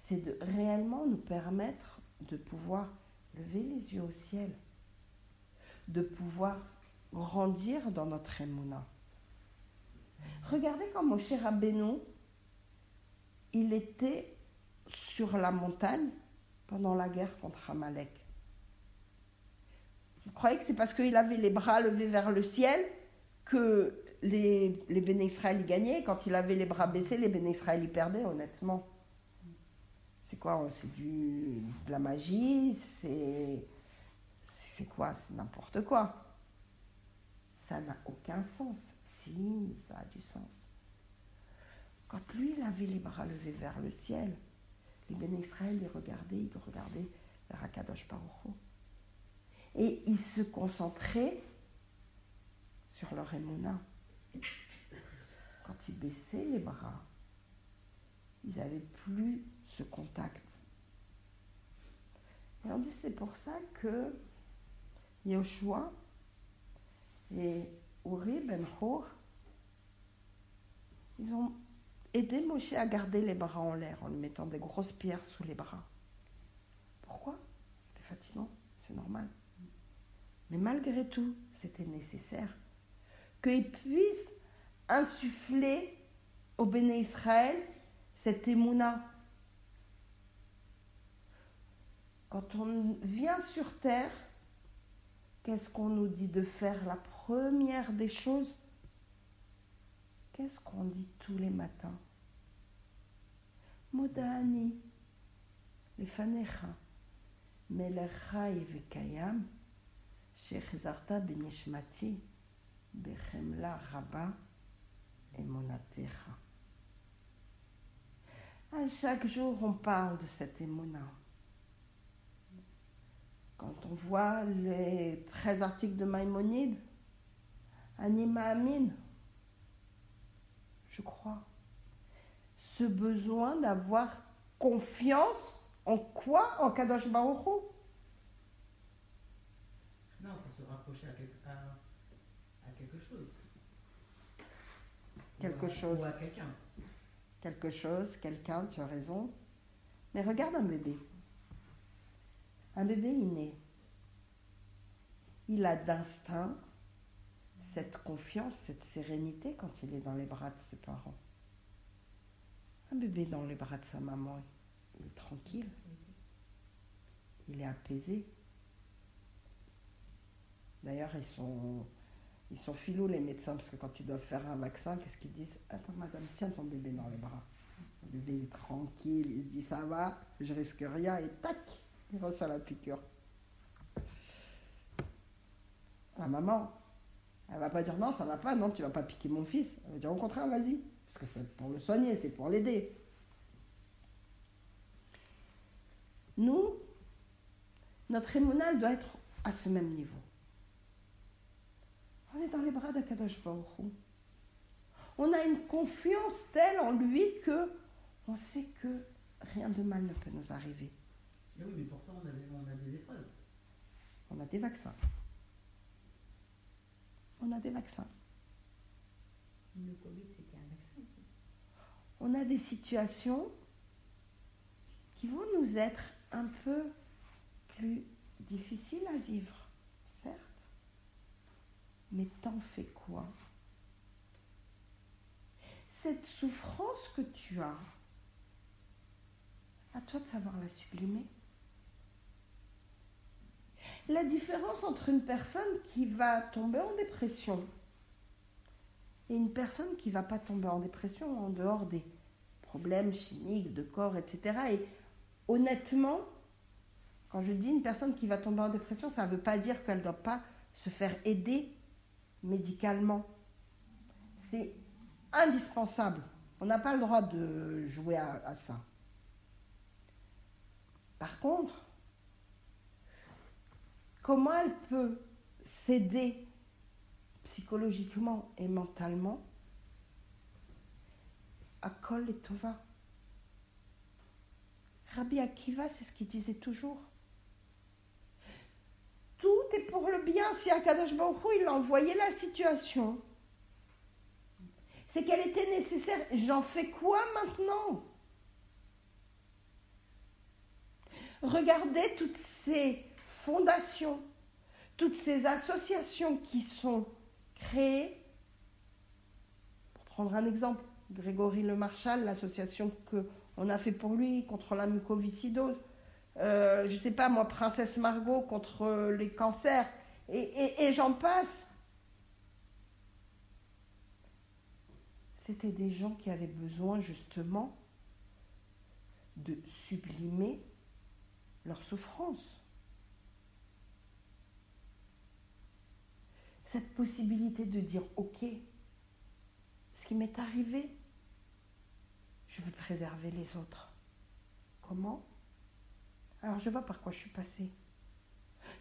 c'est de réellement nous permettre de pouvoir lever les yeux au ciel, de pouvoir grandir dans notre émouna. Regardez quand Moshe Rabbeinu, il était sur la montagne pendant la guerre contre Amalek. Vous croyez que c'est parce qu'il avait les bras levés vers le ciel que les Béné Israël y gagnaient? Quand il avait les bras baissés, les Béné Israël y perdaient, honnêtement. C'est quoi? C'est de la magie? C'est quoi? C'est n'importe quoi. Ça n'a aucun sens. Si, ça a du sens. Quand lui, il avait les bras levés vers le ciel, les Béné Israël, ils regardaient vers Akadosh Baruch Hu. Et ils se concentraient sur leur émouna. Quand ils baissaient les bras, ils n'avaient plus ce contact. Et on dit c'est pour ça que Yoshua et Uri ben Hur, ils ont aidé Moshe à garder les bras en l'air en lui mettant des grosses pierres sous les bras. Pourquoi? C'était fatigant, c'est normal. Mais malgré tout, c'était nécessaire qu'ils puissent insuffler au Béné Israël cette émouna. Quand on vient sur terre, qu'est-ce qu'on nous dit de faire? La première des choses, qu'est-ce qu'on dit tous les matins? Modani, lefanecha, melech chai vekayam, shechzarta benishmati, bechemla rabba emunatecha. À chaque jour, on parle de cette émouna. Quand on voit les 13 articles de Maïmonide, Anima Amin, je crois, ce besoin d'avoir confiance en quoi? En Kadosh Baruch Hu. Non, il faut se rapprocher à quelque chose. Quelque chose. Ou à quelqu'un. Quelque chose, quelqu'un, tu as raison. Mais regarde un bébé. Un bébé, il naît. Il a d'instinct cette confiance, cette sérénité quand il est dans les bras de ses parents. Un bébé dans les bras de sa maman, il est tranquille, il est apaisé. D'ailleurs, ils sont filous les médecins, parce que quand ils doivent faire un vaccin, qu'est-ce qu'ils disent? Attends madame, tiens ton bébé dans les bras. Le bébé est tranquille, il se dit ça va, je risque rien, et tac, il reçoit la piqûre. La maman, elle va pas dire non, ça va pas, non, tu vas pas piquer mon fils. Elle va dire au contraire, vas-y, parce que c'est pour le soigner, c'est pour l'aider. Nous, notre émounal doit être à ce même niveau. On est dans les bras d'Akadosh Baruch Hu. On a une confiance telle en lui que on sait que rien de mal ne peut nous arriver. Oui, mais pourtant on a des épreuves. On a des vaccins. On a des vaccins. Le Covid, c'était un vaccin aussi. On a des situations qui vont nous être un peu plus difficiles à vivre, certes. Mais t'en fais quoi? Cette souffrance que tu as, à toi de savoir la sublimer. La différence entre une personne qui va tomber en dépression et une personne qui ne va pas tomber en dépression en dehors des problèmes chimiques, de corps, etc. Et honnêtement, quand je dis une personne qui va tomber en dépression, ça ne veut pas dire qu'elle ne doit pas se faire aider médicalement. C'est indispensable. On n'a pas le droit de jouer à ça. Par contre, comment elle peut s'aider psychologiquement et mentalement à Kol et Tova? Rabbi Akiva, c'est ce qu'il disait toujours. Tout est pour le bien. Si Akadosh Baruch Hu, il a envoyé la situation, c'est qu'elle était nécessaire. J'en fais quoi maintenant? Regardez toutes ces fondations, toutes ces associations qui sont créées. Pour prendre un exemple, Grégory Le Marchal, l'association qu'on a fait pour lui contre la mucoviscidose. Je ne sais pas moi, Princesse Margot contre les cancers, et j'en passe. C'était des gens qui avaient besoin justement de sublimer leur souffrance. Cette possibilité de dire ok, ce qui m'est arrivé, je veux préserver les autres. Comment? Alors je vois par quoi je suis passée.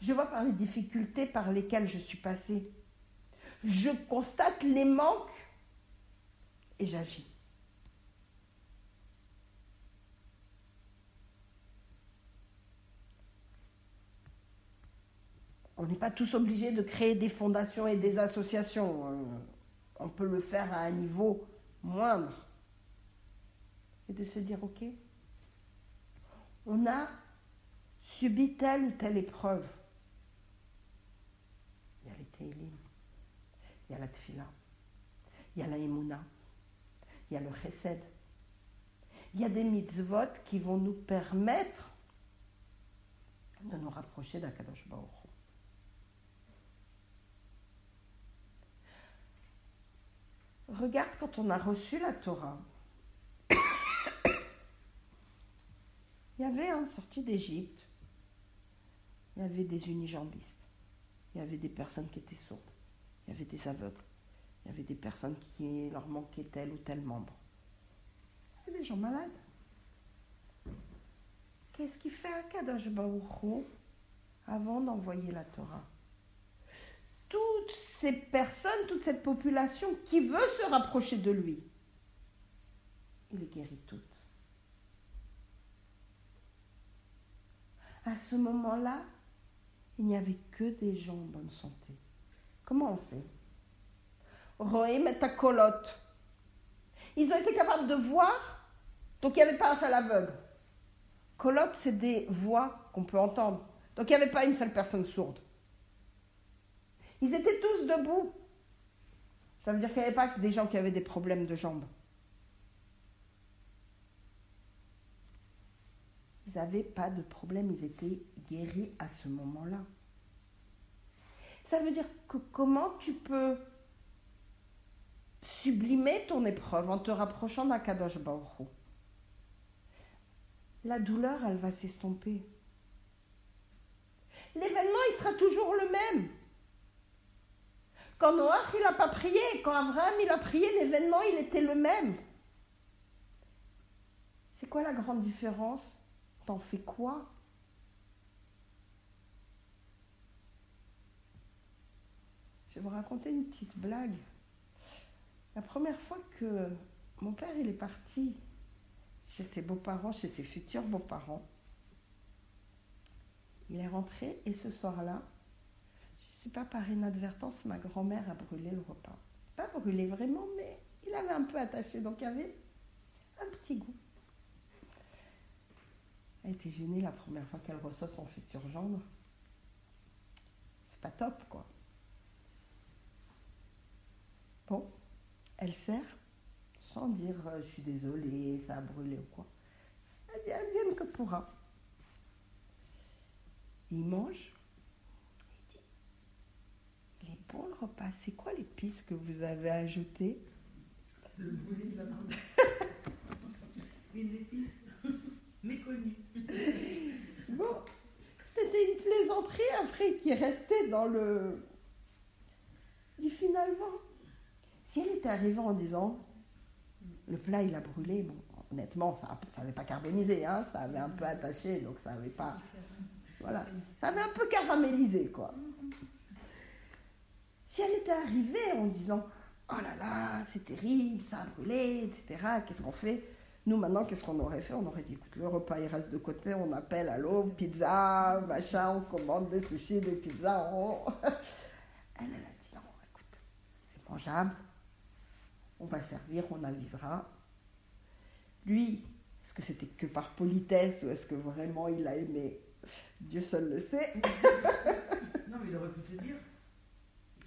Je vois par les difficultés par lesquelles je suis passée. Je constate les manques et j'agis. On n'est pas tous obligés de créer des fondations et des associations. On peut le faire à un niveau moindre. Et de se dire, ok, on a subi telle ou telle épreuve. Il y a les Teilim, il y a la Tfila, il y a la Emouna, il y a le Chesed. Il y a des mitzvot qui vont nous permettre de nous rapprocher d'Akadosh Baruch Hu. Regarde quand on a reçu la Torah. Il y avait sorti d'Égypte, il y avait des unijambistes, il y avait des personnes qui étaient sourdes, il y avait des aveugles, il y avait des personnes qui leur manquait tel ou tel membre. Il y avait des gens malades. Qu'est-ce qu'il fait Akadosh Baruch Hu avant d'envoyer la Torah? Toutes ces personnes, toute cette population qui veut se rapprocher de lui, il les guérit toutes. À ce moment-là, il n'y avait que des gens en bonne santé. Comment on sait? Rohem et Takolot. Ils ont été capables de voir, donc il n'y avait pas un seul aveugle. Kolot, c'est des voix qu'on peut entendre. Donc il n'y avait pas une seule personne sourde. Ils étaient tous debout. Ça veut dire qu'il n'y avait pas que des gens qui avaient des problèmes de jambes. Ils n'avaient pas de problème, ils étaient guéris à ce moment-là. Ça veut dire que comment tu peux sublimer ton épreuve en te rapprochant d'Akadosh Baruch Hu. La douleur, elle va s'estomper. L'événement, il sera toujours le même. Quand Noach, il n'a pas prié, quand Abraham, il a prié, l'événement, il était le même. C'est quoi la grande différence? T'en fais quoi? Je vais vous raconter une petite blague. La première fois que mon père, il est parti chez ses beaux-parents, chez ses futurs beaux-parents, il est rentré et ce soir-là, je ne sais pas, par inadvertance, ma grand-mère a brûlé le repas. Pas brûlé vraiment, mais il avait un peu attaché, donc il y avait un petit goût. Elle était gênée la première fois qu'elle reçoit son futur gendre. C'est pas top, quoi. Bon, elle sert, sans dire je suis désolée, ça a brûlé ou quoi. Elle dit advienne que pourra. Il mange. Il dit il est bon le repas, c'est quoi l'épice que vous avez ajoutée? Le brûlé de la marde. Une épice méconnue. Bon, c'était une plaisanterie après qui restait dans le... Et finalement, si elle était arrivée en disant le plat il a brûlé, bon, honnêtement, ça n'avait pas carbonisé, hein, ça avait un peu attaché, donc ça n'avait pas... Voilà, ça avait un peu caramélisé, quoi. Si elle était arrivée en disant oh là là, c'est terrible, ça a brûlé, etc., qu'est-ce qu'on fait? Nous, maintenant, qu'est-ce qu'on aurait fait? On aurait dit, écoute, le repas, il reste de côté, on appelle, allô, pizza, machin, on commande des sushis, des pizzas. Elle a dit, non, écoute, c'est mangeable, on va servir, on avisera. Lui, est-ce que c'était que par politesse ou est-ce que vraiment il a aimé? Dieu seul le sait. Non, mais il aurait pu te dire.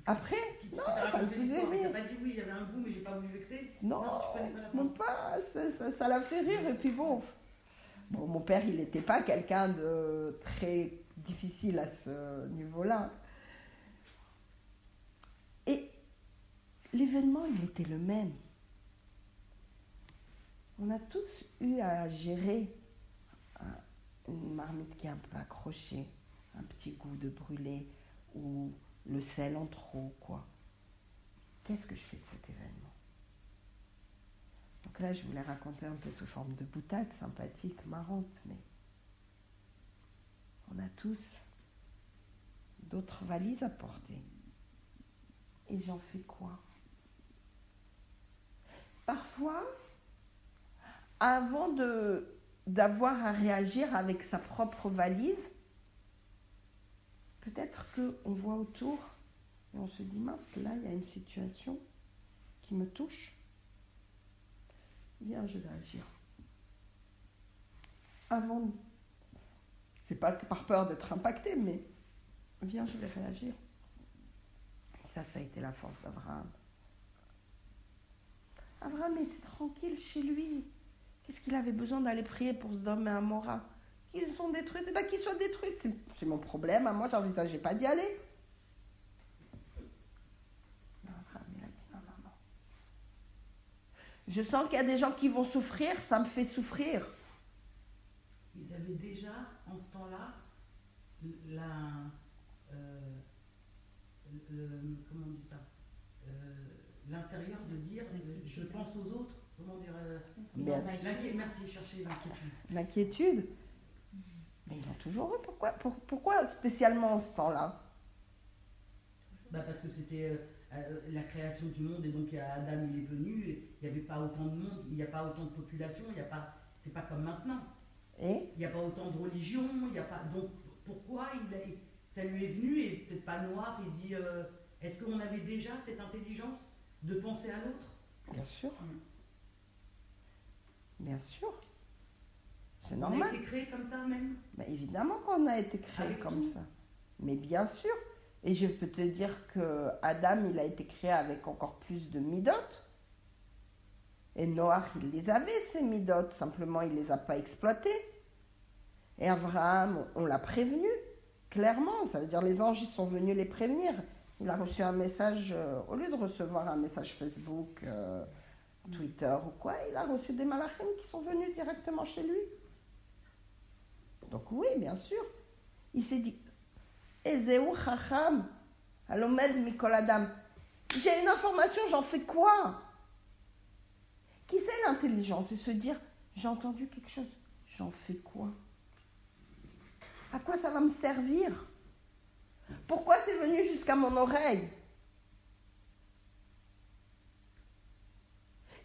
Après, non, ça me faisait rire. Il t'a pas dit oui, il y avait un goût, mais j'ai pas voulu vexer. Non, tu connais pas la même pas, ça l'a fait rire. Et puis bon, mon père, il n'était pas quelqu'un de très difficile à ce niveau-là. Et l'événement, il était le même. On a tous eu à gérer une marmite qui est un peu accrochée, un petit goût de brûlé ou le sel en trop, quoi. Qu'est-ce que je fais de cet événement? Donc là, je voulais raconter un peu sous forme de boutade sympathique, marrante, mais on a tous d'autres valises à porter. Et j'en fais quoi? Parfois, avant d'avoir à réagir avec sa propre valise, peut-être qu'on voit autour et on se dit, mince, là, il y a une situation qui me touche. Viens, je vais agir. Avant, c'est pas que par peur d'être impacté, mais viens, je vais réagir. Ça a été la force d'Abraham. Abraham était tranquille chez lui. Qu'est-ce qu'il avait besoin d'aller prier pour Sodome et Amora? Qu'ils sont détruits, et bien qu'ils soient détruits, c'est mon problème. Moi, j'envisageais pas d'y aller. Non, Abraham, il a dit non. Je sens qu'il y a des gens qui vont souffrir, ça me fait souffrir. Ils avaient déjà, en ce temps-là, comment on dit ça, l'intérieur de dire je pense aux autres. Comment dire merci, chercher l'inquiétude. L'inquiétude? Mais ils l'ont toujours eu. Pourquoi spécialement en ce temps-là? Parce que c'était la création du monde et donc Adam il est venu, il n'y avait pas autant de monde, il n'y a pas autant de population, c'est pas comme maintenant. Et il n'y a pas autant de religion, il y a pas, donc pourquoi ça lui est venu et peut-être pas noir, il dit est-ce qu'on avait déjà cette intelligence de penser à l'autre? Bien sûr. Bien sûr. C'est normal. On a été créé comme ça même? Évidemment qu'on a été créé comme ça. Mais bien sûr, Et je peux te dire que Adam, il a été créé avec encore plus de midot. Et Noach, il les avait, ces midot, simplement il ne les a pas exploités. Et Abraham, on l'a prévenu, clairement. Ça veut dire les anges, ils sont venus les prévenir. Il a reçu un message, au lieu de recevoir un message Facebook, Twitter ou quoi, il a reçu des malachim qui sont venus directement chez lui. Donc oui, bien sûr. Il s'est dit, Ezeu chacham, alomed mikol adam. J'ai une information, j'en fais quoi? Qui c'est l'intelligence? C'est se dire, j'ai entendu quelque chose, j'en fais quoi? À quoi ça va me servir? Pourquoi c'est venu jusqu'à mon oreille?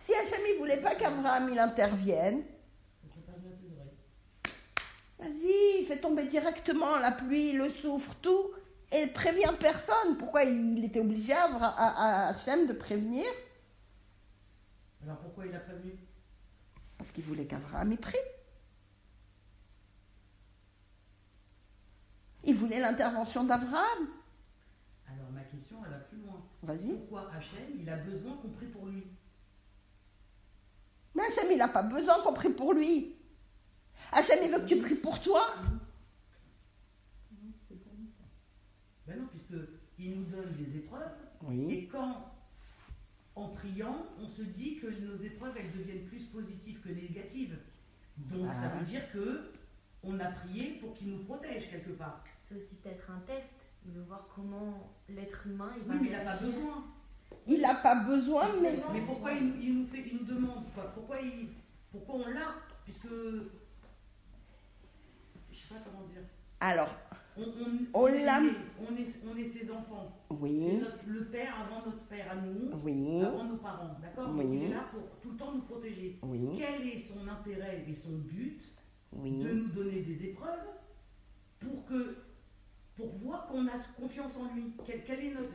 Si Hachem ne voulait pas qu'Abraham il intervienne, vas-y, fais tomber directement la pluie, le soufre, tout, et préviens personne. Pourquoi il était obligé à Hachem de prévenir? Alors pourquoi il a prévenu? Parce qu'il voulait qu'Abraham y prie. Il voulait l'intervention d'Abraham. Alors ma question, elle va plus loin. Vas-y. Pourquoi Hachem, il a besoin qu'on prie pour lui? Mais Hachem, il n'a pas besoin qu'on prie pour lui. Hachem, il veut que tu pries pour toi. Ben non, puisqu'il nous donne des épreuves. Oui. Et quand, en priant, on se dit que nos épreuves, elles deviennent plus positives que négatives. Donc ça veut dire qu'on a prié pour qu'il nous protège quelque part. C'est aussi peut-être un test. Il veut voir comment l'être humain, il va. Oui, mais il n'a pas besoin. Il n'a pas besoin, mais pourquoi il nous demande quoi? Pourquoi on l'a? Puisque je sais pas comment dire. Alors, on est ses enfants. Oui. C'est le père avant notre père à nous, Oui. avant nos parents, d'accord? Oui. Il est là pour tout le temps nous protéger. Oui. Quel est son intérêt et son but Oui. de nous donner des épreuves pour voir qu'on a confiance en lui? Quel est notre...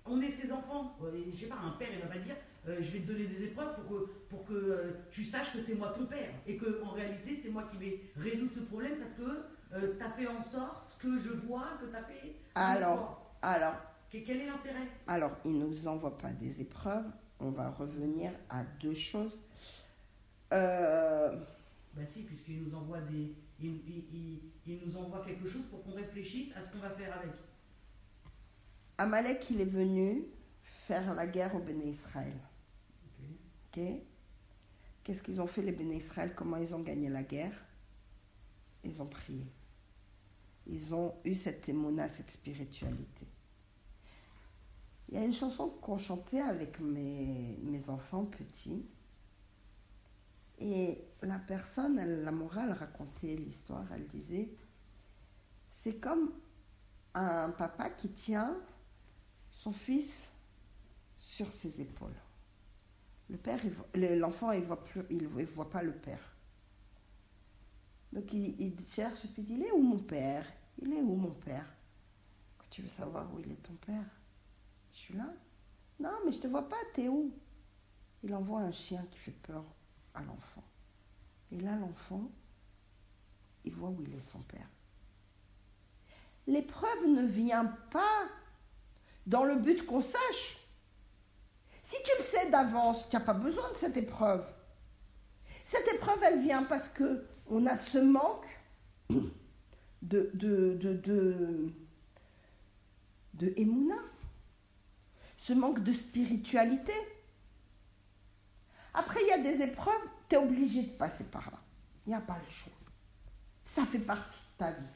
On est ses enfants. Je sais pas, un père, il va pas dire je vais te donner des épreuves pour que tu saches que c'est moi ton père. Et qu'en réalité, c'est moi qui vais résoudre ce problème parce que tu as fait en sorte que je vois que tu as fait. Alors. Quel est l'intérêt? Alors, il ne nous envoie pas des épreuves. On va revenir à deux choses. Bah si, puisqu'il nous envoie il nous envoie quelque chose pour qu'on réfléchisse à ce qu'on va faire avec. Amalek, il est venu faire la guerre au Béné Israël. Ok. Qu'est-ce qu'ils ont fait les Béné Israël? Comment ils ont gagné la guerre? Ils ont prié. Ils ont eu cette émouna, cette spiritualité. Il y a une chanson qu'on chantait avec mes enfants petits. Et la personne, la morale racontait l'histoire, elle disait, c'est comme un papa qui tient son fils sur ses épaules. L'enfant, il voit pas le père. Donc il cherche et puis il dit, il est où mon père? Il est où mon père? Tu veux savoir où il est ton père? Je suis là. Non, mais je te vois pas, t'es où? Il envoie un chien qui fait peur à l'enfant. Et là, l'enfant, il voit où il est son père. L'épreuve ne vient pas dans le but qu'on sache. Si tu le sais d'avance, tu n'as pas besoin de cette épreuve. Cette épreuve, elle vient parce qu'on a ce manque de émouna, ce manque de spiritualité. Après, il y a des épreuves, tu es obligé de passer par là. Il n'y a pas le choix. Ça fait partie de ta vie.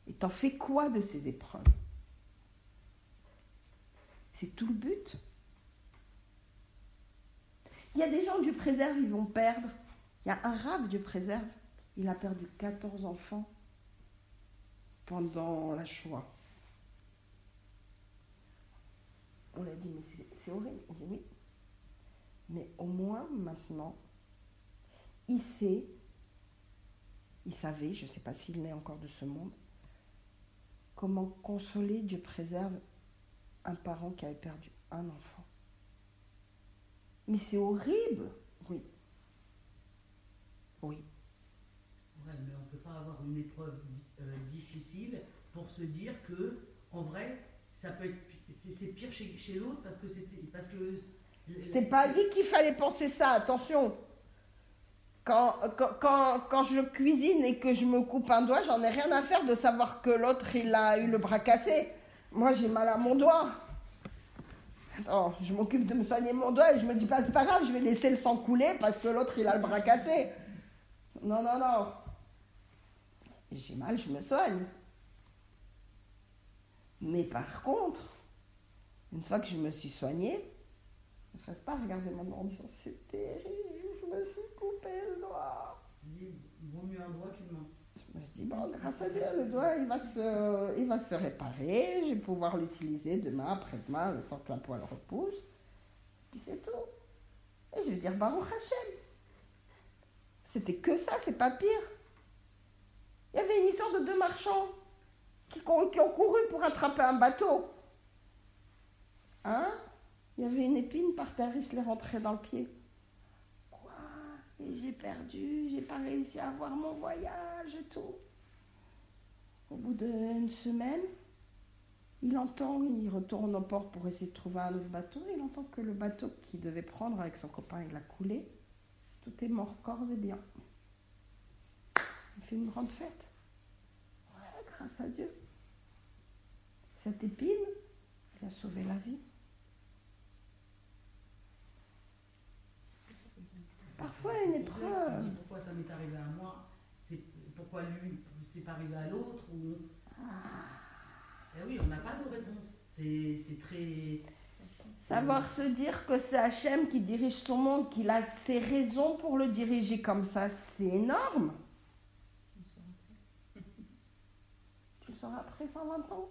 Et t'en fais quoi de ces épreuves? C'est tout le but. Il y a des gens du préserve, ils vont perdre. Il y a un rave du préserve, il a perdu 14 enfants pendant la Shoah. On l'a dit, mais c'est horrible. On dit oui. Mais au moins, maintenant, il savait, je ne sais pas s'il est encore de ce monde, comment consoler, Dieu préserve, un parent qui avait perdu un enfant. Mais c'est horrible. Oui. Oui. Ouais, mais on ne peut pas avoir une épreuve difficile pour se dire que, en vrai, ça peut être, c'est pire chez l'autre parce que Je t'ai pas dit qu'il fallait penser ça, attention. Quand je cuisine et que je me coupe un doigt, j'en ai rien à faire de savoir que l'autre, il a eu le bras cassé. Moi, j'ai mal à mon doigt. Attends, je m'occupe de me soigner mon doigt et je me dis pas, c'est pas grave, je vais laisser le sang couler parce que l'autre, il a le bras cassé. Non, non, non. J'ai mal, je me soigne. Mais par contre, une fois que je me suis soignée, je ne reste pas à regarder mon doigt en disant c'est terrible, je me suis coupé le doigt. il vaut mieux un doigt qu'une main. Je me dis, bon, grâce à Dieu, le doigt, il va se réparer, je vais pouvoir l'utiliser demain, après-demain, le temps que la poêle repousse. Puis c'est tout. Et je vais dire, Baruch Hashem. C'était que ça, c'est pas pire. Il y avait une histoire de 2 marchands qui ont couru pour attraper un bateau. Hein? Il y avait une épine par terre, il se l'est rentré dans le pied. Quoi? Et j'ai perdu, j'ai pas réussi à avoir mon voyage et tout. Au bout d'une semaine, il retourne au port pour essayer de trouver un autre bateau, il entend que le bateau qu'il devait prendre avec son copain, il a coulé. Tout est mort, corps et bien. Il fait une grande fête. Ouais, grâce à Dieu. Cette épine, elle a sauvé la vie. Parfois, une épreuve. Pourquoi ça m'est arrivé à moi? Pourquoi lui, c'est pas arrivé à l'autre ou... Eh oui, on n'a pas de réponse. C'est très... Savoir se dire que c'est Hachem qui dirige son monde, qu'il a ses raisons pour le diriger comme ça, c'est énorme. Tu le sauras après 120 ans.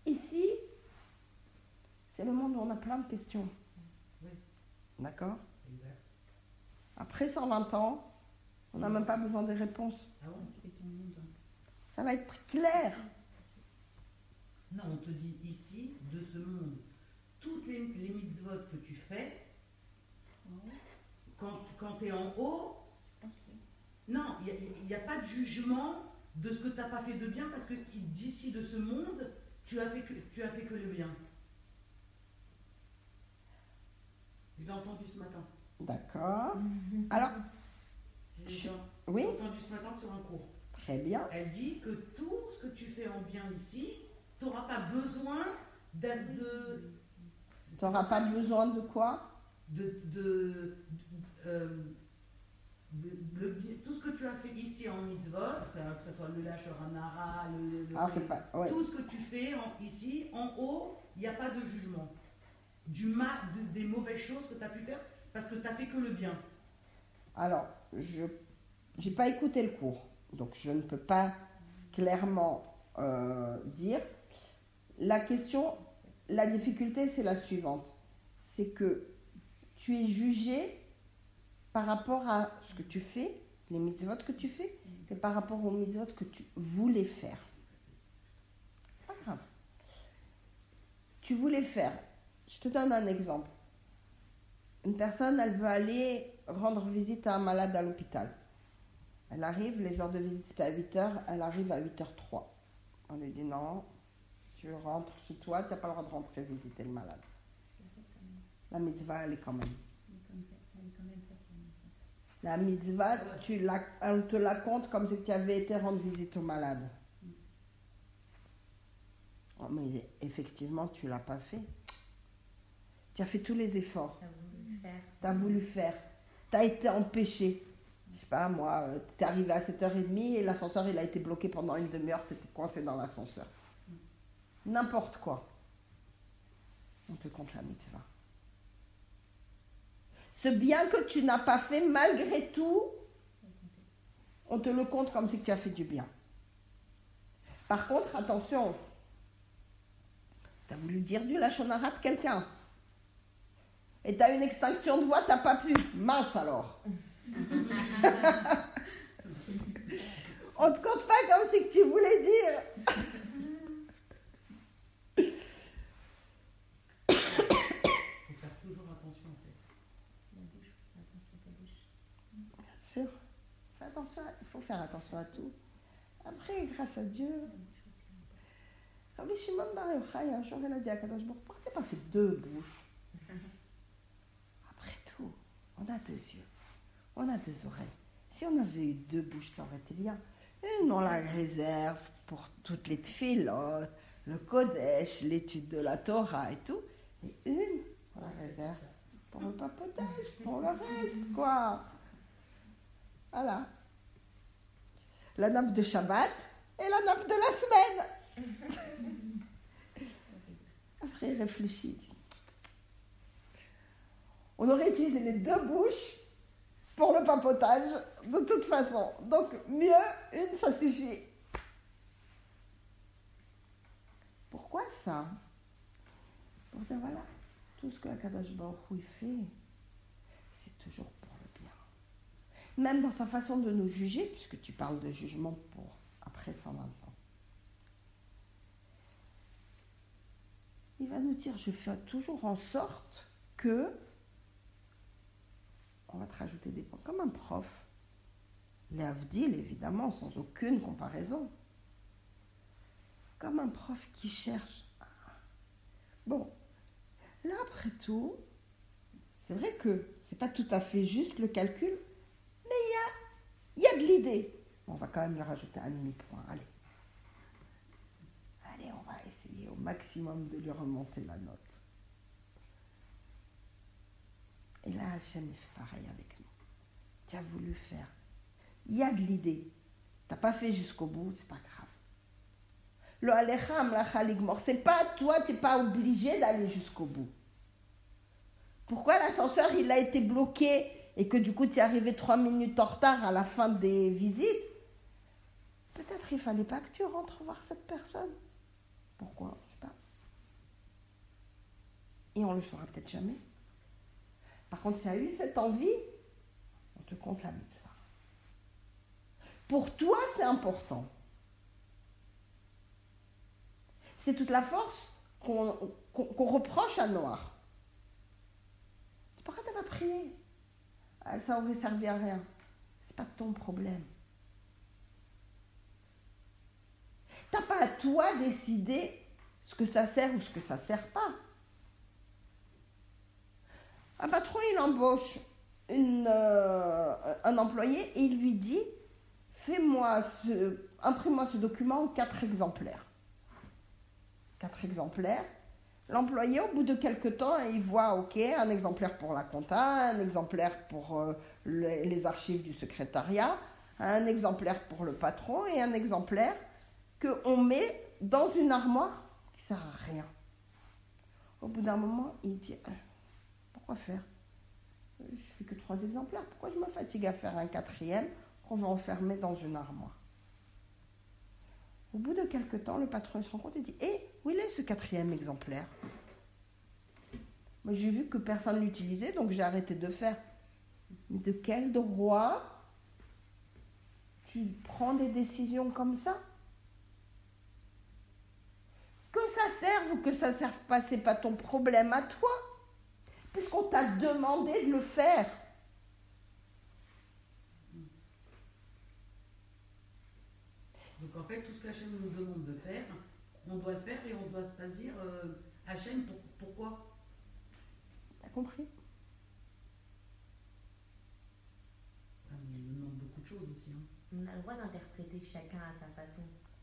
Ici, c'est le monde où on a plein de questions. Oui. D'accord? Exact. Après 120 ans, on n'a même pas besoin des réponses. Ah bon? Ça va être clair. Non, on te dit ici, de ce monde, toutes les mitzvot que tu fais, quand tu es en haut, non, il n'y a pas de jugement de ce que tu n'as pas fait de bien, parce que d'ici, de ce monde, tu as fait que le bien. Je l'ai entendu ce matin. D'accord. Alors, oui, J'ai entendu ce matin sur un cours. très bien. Elle dit que tout ce que tu fais en bien ici, tu n'auras pas besoin d'être de... Tu n'auras pas besoin de quoi? Tout ce que tu as fait ici en mitzvot, que ce soit le lâcheur anara, C'est pas, ouais. tout ce que tu fais ici, en haut, il n'y a pas de jugement. Des mauvaises choses que tu as pu faire, parce que tu n'as fait que le bien. Alors, je n'ai pas écouté le cours, donc je ne peux pas clairement dire. La question, la difficulté, c'est la suivante. C'est que tu es jugé par rapport à ce que tu fais, les mitzvot que tu fais, et par rapport aux mitzvot que tu voulais faire. C'est pas grave. Tu voulais faire. Je te donne un exemple. Une personne, elle veut aller rendre visite à un malade à l'hôpital. Elle arrive, les heures de visite c'est à 8h, elle arrive à 8h03. On lui dit non, tu rentres chez toi, tu n'as pas le droit de rentrer visiter le malade. La mitzvah, elle est quand même. La mitzvah, on te la compte comme si tu avais été rendre visite au malade. Oh, mais effectivement, tu ne l'as pas fait. Tu as fait tous les efforts. Tu as voulu faire. Tu as été empêché. Je sais pas, moi, tu es arrivé à 7h30 et l'ascenseur, il a été bloqué pendant une demi-heure, tu étais coincé dans l'ascenseur. N'importe quoi. On te compte la mitzvah. Ce bien que tu n'as pas fait, malgré tout, on te le compte comme si tu as fait du bien. Par contre, attention, tu as voulu dire du lachon hara de quelqu'un. Et tu as une extinction de voix, tu n'as pas pu. Mince alors. On ne te compte pas comme si tu voulais dire. Il faut faire toujours attention en fait. Bien sûr. Il faut faire attention à tout. Après, grâce à Dieu, Rabbi Shimon Bar Yochai, un jour, il a dit à Kadosh Baruch Hu, pourquoi t'as pas fait 2 bouches? Après tout, on a 2 yeux, on a 2 oreilles. Si on avait eu 2 bouches, ça aurait été bien. Une, on la réserve pour toutes les tfilotes, le Kodesh, l'étude de la Torah et tout. Et une, on la réserve pour le papotage, pour le reste, quoi. Voilà. La nappe de Shabbat et la nappe de la semaine. Après, il réfléchit. Il dit, on aurait utilisé les 2 bouches pour le papotage, de toute façon. Donc, mieux, une, ça suffit. Pourquoi ça? Pour dire, voilà, tout ce que Akadosh Baruch Hu fait, c'est toujours pour le bien. Même dans sa façon de nous juger, puisque tu parles de jugement pour après 120 ans. Il va nous dire, je fais toujours en sorte que, on va te rajouter des points, comme un prof, les Avdil, évidemment, sans aucune comparaison, comme un prof qui cherche. Bon, là, après tout, c'est vrai que c'est pas tout à fait juste le calcul, mais il y a de l'idée. On va quand même lui rajouter un demi-point, allez. Allez, on va essayer au maximum de lui remonter la note. Et là, Hachem fait pareil avec nous. Tu as voulu faire. Il y a de l'idée. Tu n'as pas fait jusqu'au bout, c'est pas grave. Lo alecha amlacha ligmor. C'est pas toi, tu n'es pas obligé d'aller jusqu'au bout. Pourquoi l'ascenseur, il a été bloqué et que du coup, tu es arrivé 3 minutes en retard à la fin des visites? Peut-être il fallait pas que tu rentres voir cette personne. Pourquoi? Je sais pas. Et on le saura peut-être jamais. Par contre, tu as eu cette envie, on te compte la mitzvah. Pour toi, c'est important. C'est toute la force qu'on reproche à Noir. Pourquoi tu n'as pas prié? Ça aurait servi à rien. C'est pas ton problème. T'as pas à toi décider ce que ça sert ou ce que ça sert pas. Un patron, il embauche un employé et il lui dit, imprime-moi ce document en 4 exemplaires. 4 exemplaires. L'employé, au bout de quelques temps, il voit, ok, un exemplaire pour la compta, un exemplaire pour les archives du secrétariat, un exemplaire pour le patron et un exemplaire qu'on met dans une armoire qui ne sert à rien. Au bout d'un moment, il dit, pourquoi faire? Je ne fais que 3 exemplaires, pourquoi je me fatigue à faire un 4e qu'on va enfermer dans une armoire? Au bout de quelques temps, le patron se rend compte et dit, où il est ce 4e exemplaire? Moi, j'ai vu que personne ne l'utilisait, donc j'ai arrêté de faire. Mais de quel droit tu prends des décisions comme ça? Que ça serve ou que ça ne serve pas, c'est pas ton problème à toi, puisqu'on t'a demandé de le faire. Donc en fait, tout ce qu'Hachem nous demande de faire, on doit le faire et on doit pas se dire Hachem, pourquoi? T'as compris? Il nous demande beaucoup de choses aussi. Hein. On a le droit d'interpréter chacun à sa façon,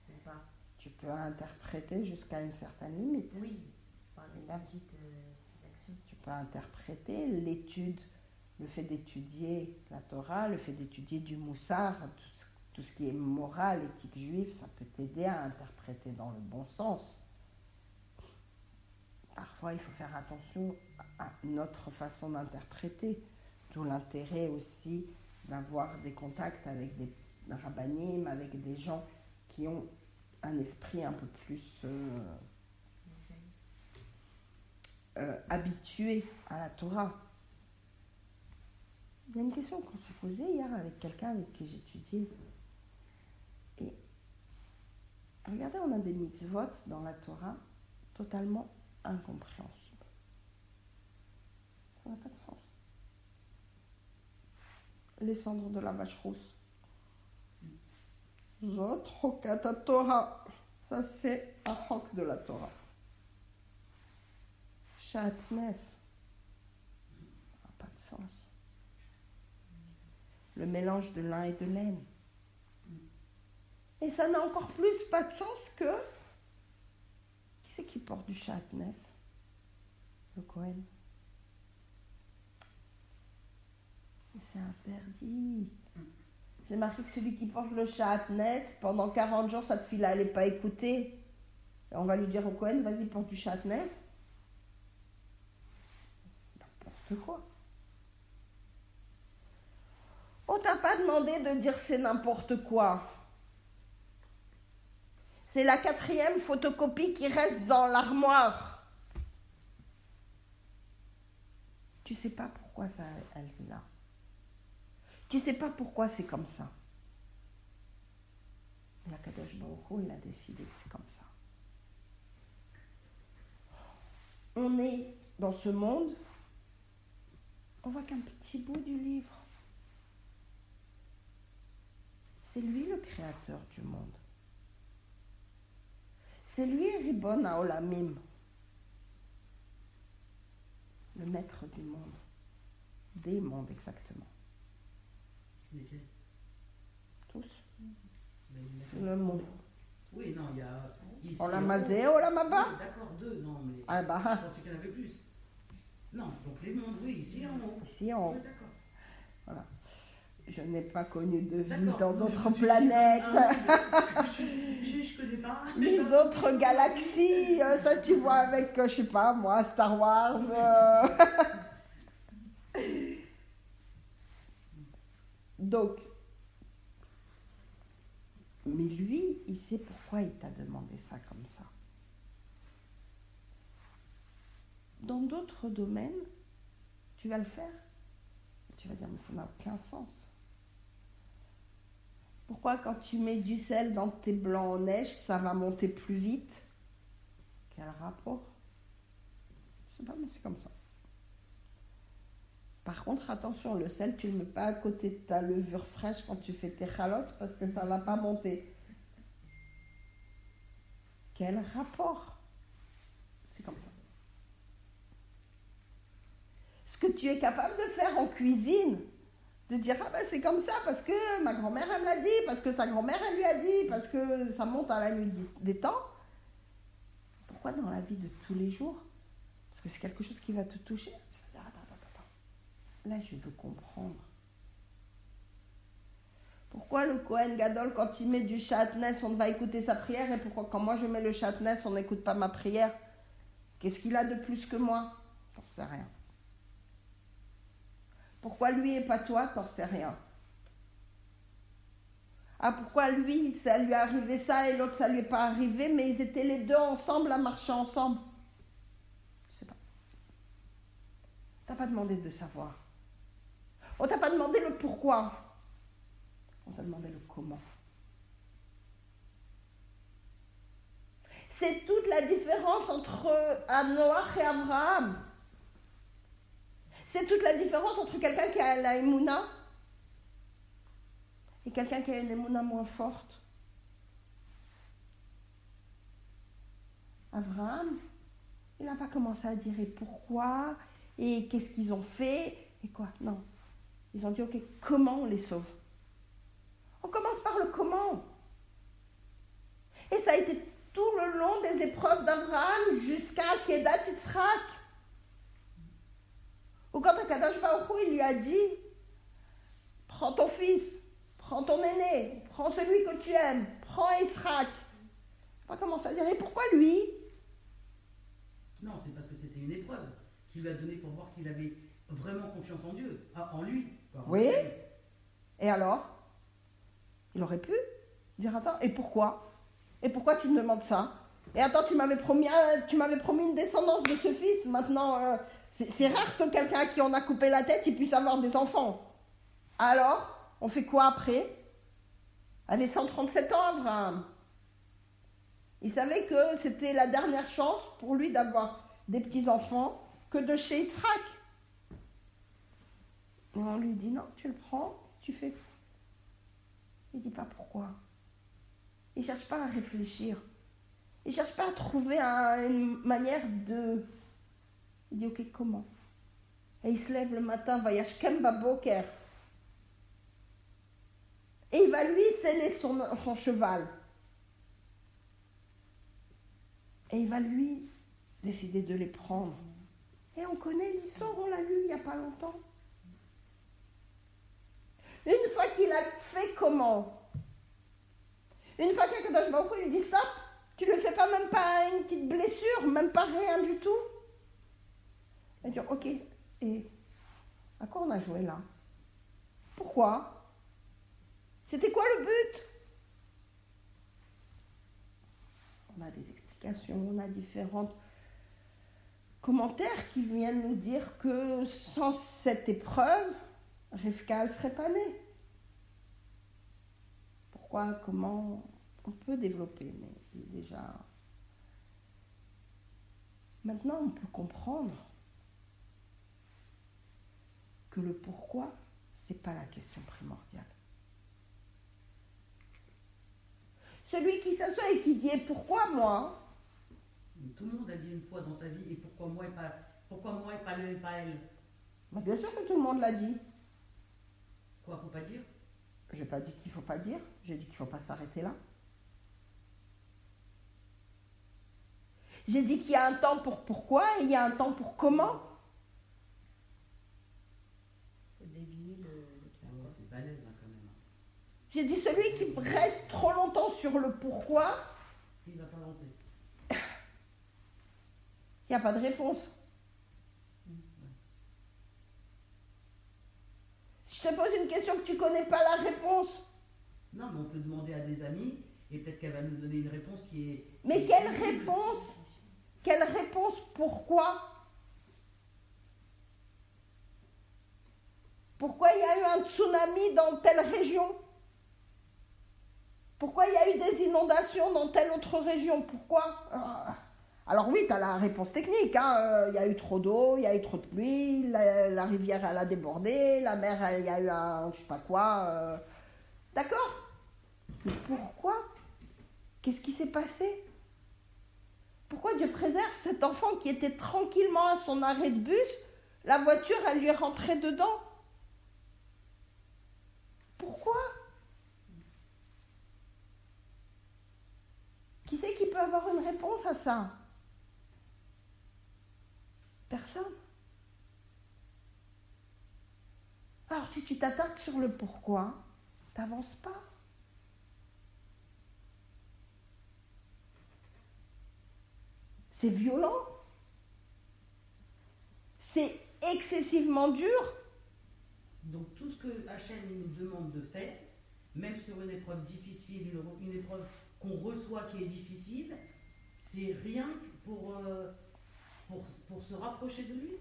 ou pas? Tu peux interpréter jusqu'à une certaine limite. Oui, par des petites actions. Tu peux interpréter l'étude, le fait d'étudier la Torah, le fait d'étudier du Moussar, tout ce qui est moral, éthique juive, ça peut t'aider à interpréter dans le bon sens. Parfois, il faut faire attention à notre façon d'interpréter, d'où l'intérêt aussi d'avoir des contacts avec des rabbanim, avec des gens qui ont un esprit un peu plus habitué à la Torah. Il y a une question qu'on s'est posée hier avec quelqu'un avec qui j'étudiais. Et regardez, on a des mitzvot dans la Torah totalement incompréhensibles. Ça n'a pas de sens. Les cendres de la vache rousse. Zot Chokat Torah. Ça, c'est un chok de la Torah. Shatnez. Ça n'a pas de sens. Le mélange de lin et de laine. Et ça n'a encore plus pas de sens que... Qui c'est qui porte du Shatnez? Le Kohen. Et c'est interdit. C'est marqué que celui qui porte le Shatnez, pendant 40 jours, sa tefila, elle n'est pas écoutée. Et on va lui dire au Kohen, vas-y, porte du Shatnez. N'importe quoi. On t'a pas demandé de dire c'est n'importe quoi. C'est la 4e photocopie qui reste dans l'armoire. Tu sais pas pourquoi ça, elle est là. Tu sais pas pourquoi c'est comme ça. La Kadosh Baruch Hu, il a décidé que c'est comme ça. On est dans ce monde, on voit qu'un petit bout du livre. C'est lui le créateur du monde. C'est lui Ribon Haolamim, le maître du monde, des mondes exactement. Lesquels? Tous. Ben, Le monde. oui, non, il y a... Ici, Olamazé, Olamaba. Oui, d'accord, 2, non, mais... Ah bah. Je pensais qu'il y en avait plus. Non, donc les mondes, oui, ici en haut. Ici en haut. Oui, d'accord. Voilà. Je n'ai pas connu de vie D'accord. dans Non, d'autres je me suis dit, planètes. Je connais pas. Les autres galaxies, ça tu vois avec, je sais pas moi, Star Wars. Donc, mais lui, il sait pourquoi il t'a demandé ça comme ça. Dans d'autres domaines, tu vas le faire. Tu vas dire, mais ça n'a aucun sens. Pourquoi quand tu mets du sel dans tes blancs en neige, ça va monter plus vite? Quel rapport? Je sais pas, mais c'est comme ça. Par contre, attention, le sel, tu ne le mets pas à côté de ta levure fraîche quand tu fais tes chalotes parce que ça ne va pas monter. Quel rapport? C'est comme ça. Ce que tu es capable de faire en cuisine, de dire ah ben c'est comme ça parce que ma grand-mère elle l'a dit, parce que sa grand-mère elle lui a dit, parce que ça monte à la nuit des temps. Pourquoi dans la vie de tous les jours? Parce que c'est quelque chose qui va te toucher. Tu vas dire attends. Là je veux comprendre. Pourquoi le Kohen Gadol quand il met du Shatnez on va écouter sa prière et pourquoi quand moi je mets le Shatnez on n'écoute pas ma prière? Qu'est-ce qu'il a de plus que moi? J'en sais rien. Pourquoi lui et pas toi? T'en sais rien. Ah, pourquoi lui, ça lui est arrivé ça et l'autre, ça lui est pas arrivé, mais ils étaient les deux ensemble à marcher ensemble? Je sais pas. T'as pas demandé de savoir. On t'a pas demandé le pourquoi. On t'a demandé le comment. C'est toute la différence entre Noach et Abraham. C'est toute la différence entre quelqu'un qui a la émouna et quelqu'un qui a une émouna moins forte. Abraham, il n'a pas commencé à dire et pourquoi, et qu'est-ce qu'ils ont fait, et quoi. Non. Ils ont dit, ok, comment on les sauve? On commence par le comment. Et ça a été tout le long des épreuves d'Abraham jusqu'à Kedat Yitzhak. Ou quand Akadosh Baruch Hu, il lui a dit, prends ton fils, prends ton aîné, prends celui que tu aimes, prends Yitzhak. On va commencer à dire, et pourquoi lui? Non, c'est parce que c'était une épreuve qu'il lui a donnée pour voir s'il avait vraiment confiance en Dieu, en lui. Oui. Et alors? Il aurait pu dire, attends, et pourquoi? Et pourquoi tu me demandes ça? Et attends, tu m'avais promis une descendance de ce fils, maintenant... C'est rare que quelqu'un à qui on a coupé la tête, il puisse avoir des enfants. Alors, on fait quoi après? Il avait 137 ans, Abraham. Il savait que c'était la dernière chance pour lui d'avoir des petits-enfants que de chez Yitzhak. Et on lui dit, non, tu le prends, tu fais. Il ne dit pas pourquoi. Il ne cherche pas à réfléchir. Il ne cherche pas à trouver une manière de... Il dit, ok, comment? Et il se lève le matin, va yashkem baboker. Et il va lui sceller son cheval. Et il va lui décider de les prendre. Et on connaît l'histoire, on l'a lu il n'y a pas longtemps. Une fois qu'il a fait comment? Une fois qu'Akadosh Baruch Hu lui dit stop, tu ne le fais pas, même pas une petite blessure, même pas rien du tout. Il va dire ok, et à quoi on a joué là? Pourquoi? C'était quoi le but? On a des explications, on a différents commentaires qui viennent nous dire que sans cette épreuve, Rivka ne serait pas née. Pourquoi, comment, on peut développer, mais déjà... Maintenant, on peut comprendre que le pourquoi, ce n'est pas la question primordiale. Celui qui s'assoit et qui dit « pourquoi moi ?» Tout le monde a dit une fois dans sa vie « et pourquoi moi et pas elle ?» Bah, bien sûr que tout le monde l'a dit. Quoi, faut pas dire? Je n'ai pas dit qu'il ne faut pas dire, j'ai dit qu'il ne faut pas s'arrêter là. J'ai dit qu'il y a un temps pour pourquoi et il y a un temps pour comment. Faut dévier le C'est balèze hein, quand même. J'ai dit celui qui reste trop longtemps sur le pourquoi, Il va pas avancer. il n'y a pas de réponse. Si je te pose une question que tu ne connais pas la réponse. Non, mais on peut demander à des amis et peut-être qu'elle va nous donner une réponse qui est... Mais quelle réponse? Quelle réponse? Pourquoi? Pourquoi il y a eu un tsunami dans telle région? Pourquoi il y a eu des inondations dans telle autre région? Pourquoi? Alors oui, tu as la réponse technique. Hein. Il y a eu trop d'eau, il y a eu trop de pluie, la rivière elle a débordé, la mer il y a eu un je sais pas quoi. D'accord? Mais pourquoi? Qu'est-ce qui s'est passé? Pourquoi Dieu préserve cet enfant qui était tranquillement à son arrêt de bus, la voiture elle lui est rentrée dedans? Pourquoi? Qui c'est qui peut avoir une réponse à ça? Personne. Alors si tu t'attardes sur le pourquoi, tu n'avances pas. C'est violent. C'est excessivement dur. Donc tout ce que Hachem nous demande de faire, même sur une épreuve difficile, une épreuve qu'on reçoit qui est difficile, c'est rien pour se rapprocher de lui.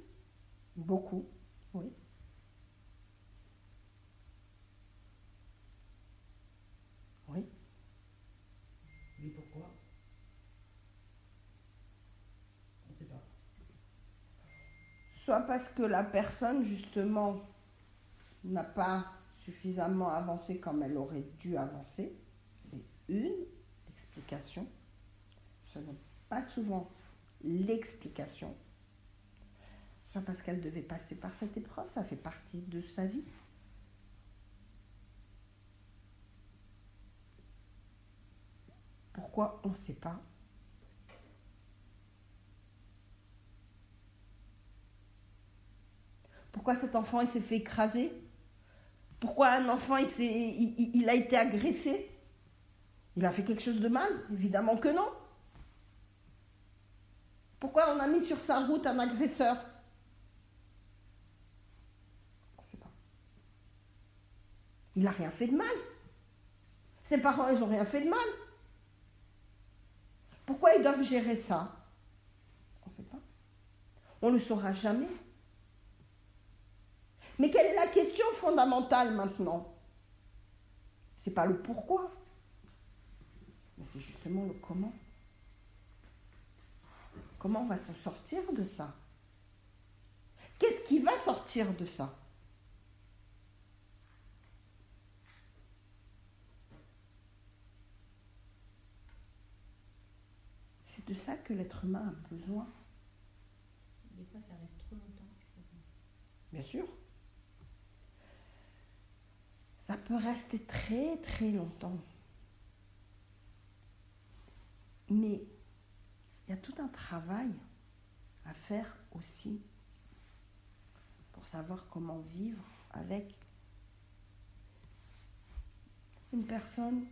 Beaucoup, oui. Oui. Mais pourquoi? On ne sait pas. Soit parce que la personne, justement, n'a pas suffisamment avancé comme elle aurait dû avancer. C'est une explication. Ce n'est pas souvent l'explication. Soit parce qu'elle devait passer par cette épreuve, ça fait partie de sa vie. Pourquoi on ne sait pas? Pourquoi cet enfant il s'est fait écraser? Pourquoi un enfant il a été agressé? Il a fait quelque chose de mal? Évidemment que non. Pourquoi on a mis sur sa route un agresseur? On ne sait pas. Il n'a rien fait de mal. Ses parents, ils n'ont rien fait de mal. Pourquoi ils doivent gérer ça? On ne sait pas. On ne le saura jamais. Mais quelle est la question fondamentale maintenant? C'est pas le pourquoi, mais c'est justement le comment. Comment on va s'en sortir de ça? Qu'est-ce qui va sortir de ça? que l'être humain a besoin. Des fois, ça reste trop longtemps. Bien sûr. Ça peut rester très très longtemps. Mais il y a tout un travail à faire aussi pour savoir comment vivre avec une personne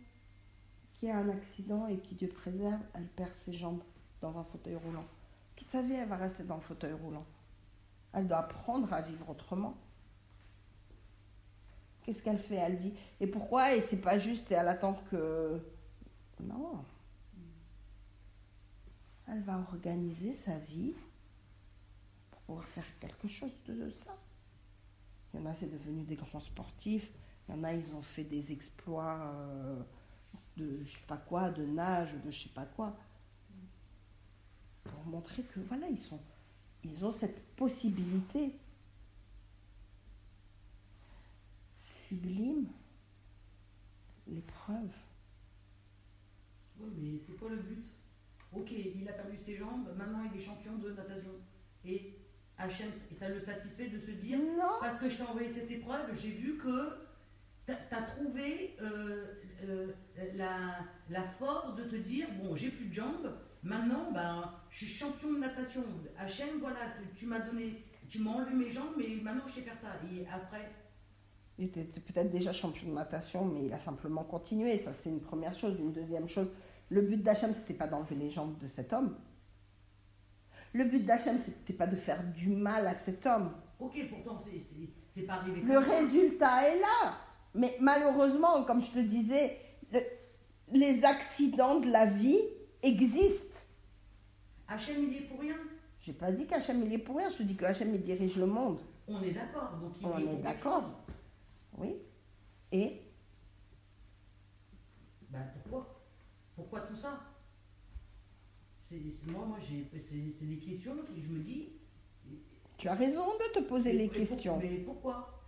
qui a un accident et qui, Dieu préserve, elle perd ses jambes dans un fauteuil roulant. Toute sa vie, elle va rester dans le fauteuil roulant. Elle doit apprendre à vivre autrement. Qu'est-ce qu'elle fait? Elle dit, et pourquoi? Et c'est pas juste, et elle attend que... Non. Elle va organiser sa vie pour pouvoir faire quelque chose de ça. Il y en a, c'est devenu des grands sportifs. Il y en a, ils ont fait des exploits de je sais pas quoi, de nage, de je sais pas quoi. Pour montrer que, voilà, ils ont cette possibilité sublime, l'épreuve. Oui, mais c'est quoi le but? Ok, il a perdu ses jambes, maintenant il est champion de natation. Et Hachem, ça le satisfait de se dire, Non. parce que je t'ai envoyé cette épreuve, j'ai vu que tu as trouvé la force de te dire, bon, j'ai plus de jambes, maintenant, ben, je suis champion de natation. Hachem, voilà, tu m'as enlevé mes jambes, mais maintenant je sais faire ça. Et après... Il était peut-être déjà champion de natation, mais il a simplement continué. Ça, c'est une première chose. Une deuxième chose, le but d'Hachem, c'était pas d'enlever les jambes de cet homme. Le but d'Hachem, c'était pas de faire du mal à cet homme. Ok, pourtant, c'est pas arrivé. Le résultat est là. Mais malheureusement, comme je te disais, les accidents de la vie existent. Hachem, il est pour rien. J'ai pas dit qu'Hachem, il est pour rien. Je te dis que Hachem, il dirige le monde. On est d'accord. Donc il On est est d'accord. Oui. Et ben pourquoi tout ça? C'est des questions que je me dis. tu as raison de te poser les questions. Mais pourquoi?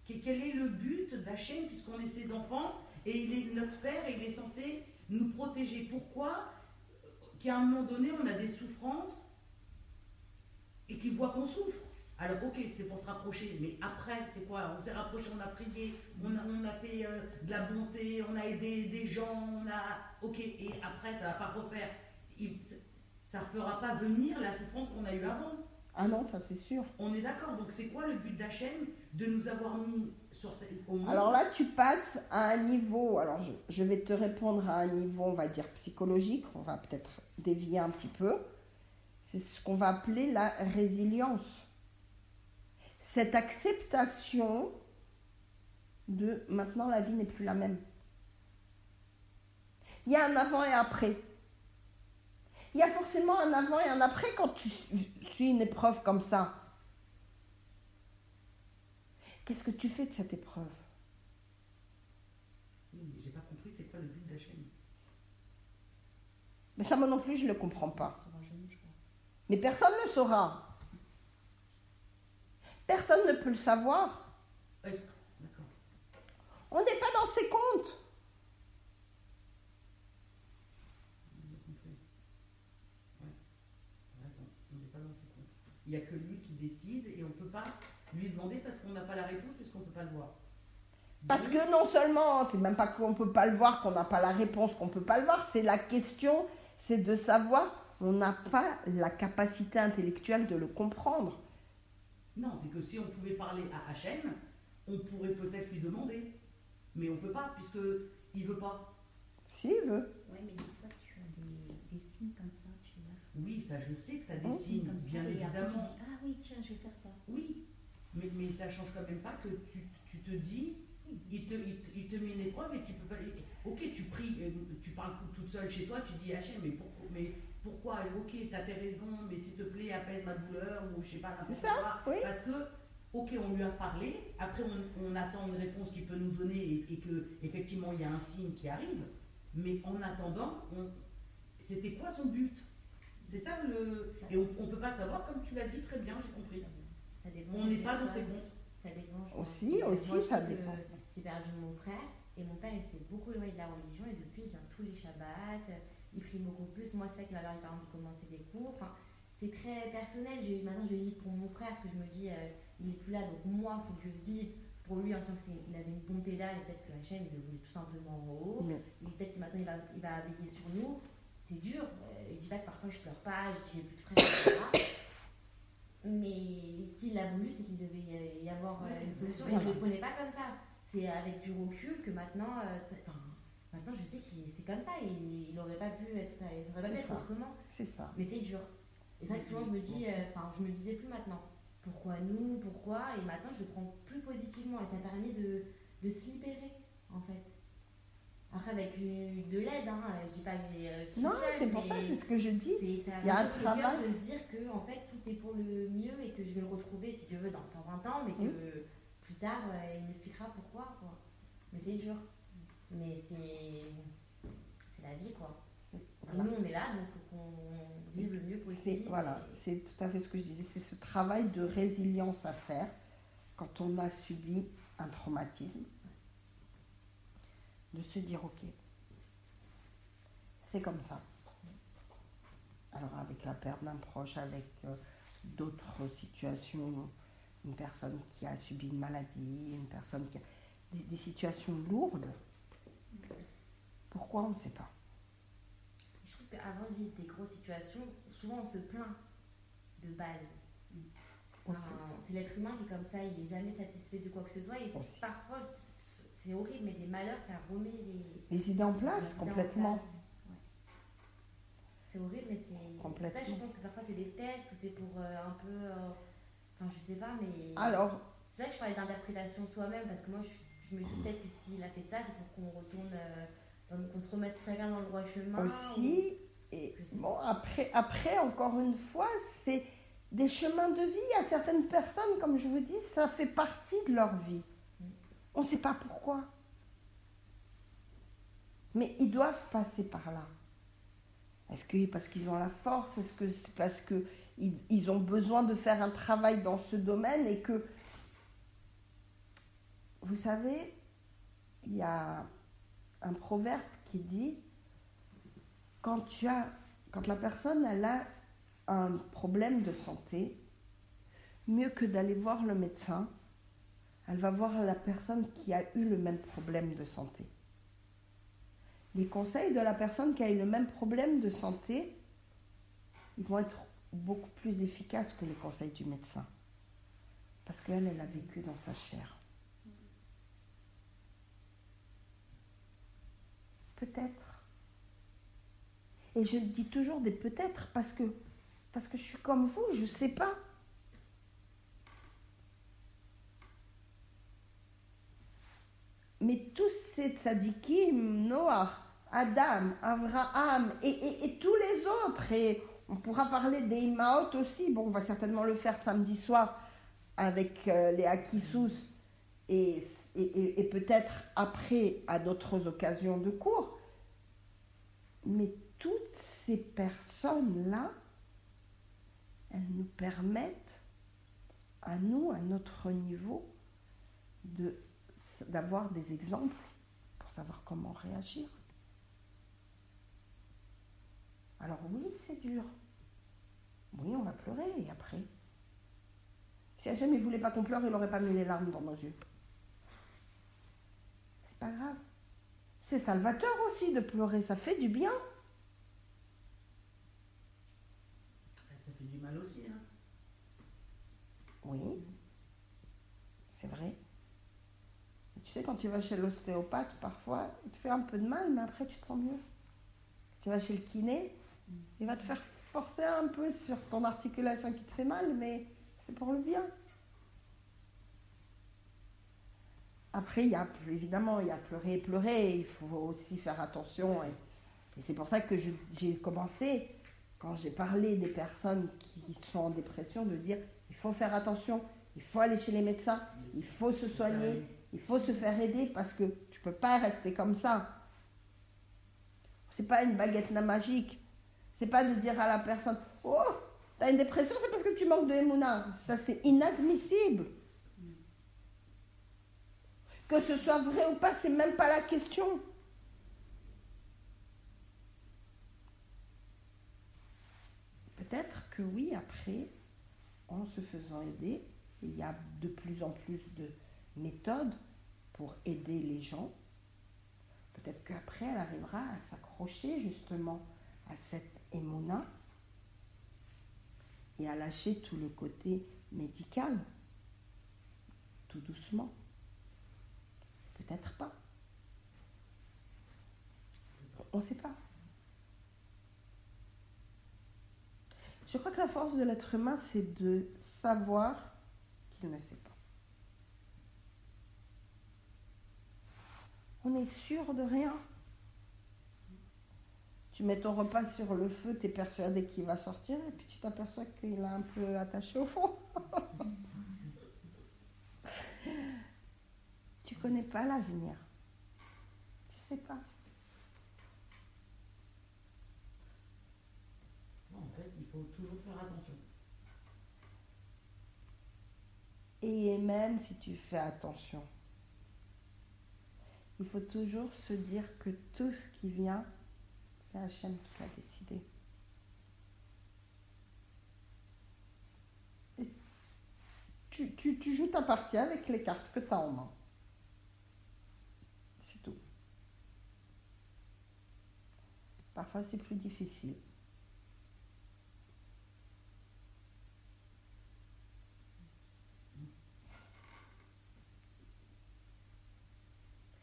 Quel est le but d'Hachem, puisqu'on est ses enfants et il est notre père et il est censé nous protéger? Pourquoi qu'à un moment donné on a des souffrances et qu'il voit qu'on souffre? Alors ok, c'est pour se rapprocher, mais après c'est quoi? On s'est rapproché, on a prié, on a fait de la bonté, on a aidé des gens, ok, et après ça va pas refaire. Ça ne fera pas venir la souffrance qu'on a eue avant. Ah non, ça c'est sûr. On est d'accord. Donc c'est quoi le but d'Hachem de nous avoir mis au monde? Alors là, tu passes à un niveau, alors je vais te répondre à un niveau, on va dire psychologique, on va peut-être dévier un petit peu. C'est ce qu'on va appeler la résilience. Cette acceptation de maintenant la vie n'est plus la même. Il y a un avant et après. Il y a forcément un avant et un après quand tu suis une épreuve comme ça. Qu'est-ce que tu fais de cette épreuve? Oui, mais j'ai pas compris c'est quoi le but d'Hachem. Mais ça, moi non plus, je ne le comprends pas. Ça va jamais, je crois. Mais personne ne le saura. Personne ne peut le savoir. D'accord. On n'est pas dans ses comptes. Il n'y a que lui qui décide et on ne peut pas lui demander parce qu'on n'a pas la réponse puisqu'on ne peut pas le voir. Parce que non seulement, c'est même pas qu'on ne peut pas le voir, qu'on n'a pas la réponse, qu'on ne peut pas le voir, c'est la question, c'est de savoir, on n'a pas la capacité intellectuelle de le comprendre. Non, c'est que si on pouvait parler à Hachem, on pourrait peut-être lui demander. Mais on ne peut pas puisqu'il ne veut pas. S'il veut. Oui, mais des fois, tu as des signes comme ça, tu vois. Oui, ça je sais que tu as des Oh, signes, Comme ça, bien et après, évidemment. tu dis, ah oui, tiens, je vais faire ça. Oui, mais ça ne change quand même pas que tu te dis, il te met une épreuve et tu peux pas. Ok, tu pries, tu parles toute seule chez toi, tu dis Hachem, mais pourquoi? Ok, tu as tes raisons, mais s'il te plaît, apaise ma douleur, ou je sais pas, C'est n'importe ça, quoi. oui. Parce que, ok, on lui a parlé, après on attend une réponse qu'il peut nous donner et qu'effectivement il y a un signe qui arrive, mais en attendant, c'était quoi son but? C'est ça et on ne peut pas savoir, comme tu l'as dit très bien, j'ai compris. Ça dépend On n'est des pas dans personnes. ses comptes. Ça dépend, je pense. Aussi, Moi, je ça sais que dépend. J'ai perdu mon frère et mon père il s'était beaucoup éloigné de la religion et depuis il vient tous les Shabbats, il prie beaucoup plus. Moi, c'est ça qui m'a permis par exemple de commencer des cours. Enfin, c'est très personnel. Maintenant, je vis pour mon frère, parce que je me dis, il est plus là, donc moi, il faut que je vive pour lui, en sachant qu'il avait une bonté là, et peut-être que la chaîne, il le voulait tout simplement en haut. Mais- Et peut-être que maintenant, il va veiller sur nous. C'est dur. Je dis pas que parfois je pleure pas, je dis j'ai plus de frères, etc. Mais s'il l'a voulu, c'est qu'il devait y avoir une solution. Et je ne le prenais pas comme ça. C'est avec du recul que maintenant, maintenant je sais que c'est comme ça. Et il n'aurait pas pu être ça. Il n'aurait pas pu être autrement. C'est ça. Mais c'est dur. Et c'est vrai que souvent je me dis, je me disais plus maintenant. Pourquoi nous, pourquoi? Et maintenant je le prends plus positivement. Et ça permet de se libérer en fait. Après avec de l'aide, je dis pas que j'ai réussi. Non, c'est pour ça, c'est ce que je dis. Il y a un travail de se dire que en fait tout est pour le mieux et que je vais le retrouver si Dieu veut dans 120 ans, mais que plus tard il m'expliquera pourquoi quoi. Mais c'est dur. Mais c'est la vie quoi. Voilà. Et nous on est là donc il faut qu'on vive le mieux possible. C'est tout à fait ce que je disais, c'est ce travail de résilience à faire quand on a subi un traumatisme. De se dire ok, c'est comme ça. Alors avec la perte d'un proche, avec d'autres situations, une personne qui a subi une maladie, une personne qui a des situations lourdes, pourquoi on ne sait pas. Je trouve qu'avant de vivre des grosses situations, souvent on se plaint de base. C'est l'être humain qui est comme ça, il n'est jamais satisfait de quoi que ce soit et parfois c'est horrible, mais des malheurs, ça remet les idées en place complètement. Ouais. C'est horrible, mais c'est ça, je pense que parfois c'est des tests ou c'est pour un peu. Enfin, je sais pas, mais. Alors. C'est vrai que je parlais d'interprétation soi-même, parce que moi je me dis peut-être que s'il a fait ça, c'est pour qu'on retourne. Qu'on se remette chacun dans le droit chemin. Aussi, et bon, après, encore une fois, c'est des chemins de vie. À certaines personnes, comme je vous dis, ça fait partie de leur vie. On ne sait pas pourquoi. Mais ils doivent passer par là. Est-ce que parce qu'ils ont la force? Est-ce que c'est parce qu'ils ont besoin de faire un travail dans ce domaine et que... Vous savez, il y a un proverbe qui dit quand la personne elle a un problème de santé, mieux que d'aller voir le médecin, elle va voir la personne qui a eu le même problème de santé. Les conseils de la personne qui a eu le même problème de santé, ils vont être beaucoup plus efficaces que les conseils du médecin. Parce qu'elle, elle a vécu dans sa chair. Peut-être. Et je dis toujours des peut-être parce que je suis comme vous, je ne sais pas. Mais tous ces tzadikim, Noach, Adam, Abraham et tous les autres, et on pourra parler des Imaot aussi, bon, on va certainement le faire samedi soir avec les Akissous et peut-être après à d'autres occasions de cours. Mais toutes ces personnes-là, elles nous permettent, à nous, à notre niveau, d'avoir des exemples pour savoir comment réagir. Alors oui, c'est dur. Oui, on va pleurer, et après? Si Hachem ne voulait pas qu'on pleure, il n'aurait pas mis les larmes dans nos yeux. C'est pas grave. C'est salvateur aussi de pleurer, ça fait du bien. Ça fait du mal aussi, hein. Oui, c'est vrai. Tu sais, quand tu vas chez l'ostéopathe, parfois, il te fait un peu de mal, mais après, tu te sens mieux. Tu vas chez le kiné, il va te faire forcer un peu sur ton articulation qui te fait mal, mais c'est pour le bien. Après, évidemment, il y a pleurer et pleurer, il faut aussi faire attention. Et c'est pour ça que j'ai commencé, quand j'ai parlé des personnes qui sont en dépression, de dire, il faut faire attention, il faut aller chez les médecins, il faut se soigner, il faut se faire aider, parce que tu ne peux pas rester comme ça. C'est pas une baguette magique. C'est pas de dire à la personne, oh, tu as une dépression, c'est parce que tu manques de Emouna. Ça, c'est inadmissible. Que ce soit vrai ou pas, c'est même pas la question. que oui, après, en se faisant aider, il y a de plus en plus de méthodes pour aider les gens. Peut-être qu'après, elle arrivera à s'accrocher justement à cette émouna et à lâcher tout le côté médical, tout doucement. Peut-être pas. On ne sait pas. Je crois que la force de l'être humain, c'est de savoir qu'il ne sait pas. On n'est sûr de rien. Tu mets ton repas sur le feu, tu es persuadé qu'il va sortir, et puis tu t'aperçois qu'il est un peu attaché au fond. Tu connais pas l'avenir. Tu sais pas. En fait, il faut toujours faire attention. Et même si tu fais attention, il faut toujours se dire que tout ce qui vient, c'est Hachem qui l'a décidé. Et tu joues ta partie avec les cartes que tu as en main. C'est tout. Parfois, c'est plus difficile.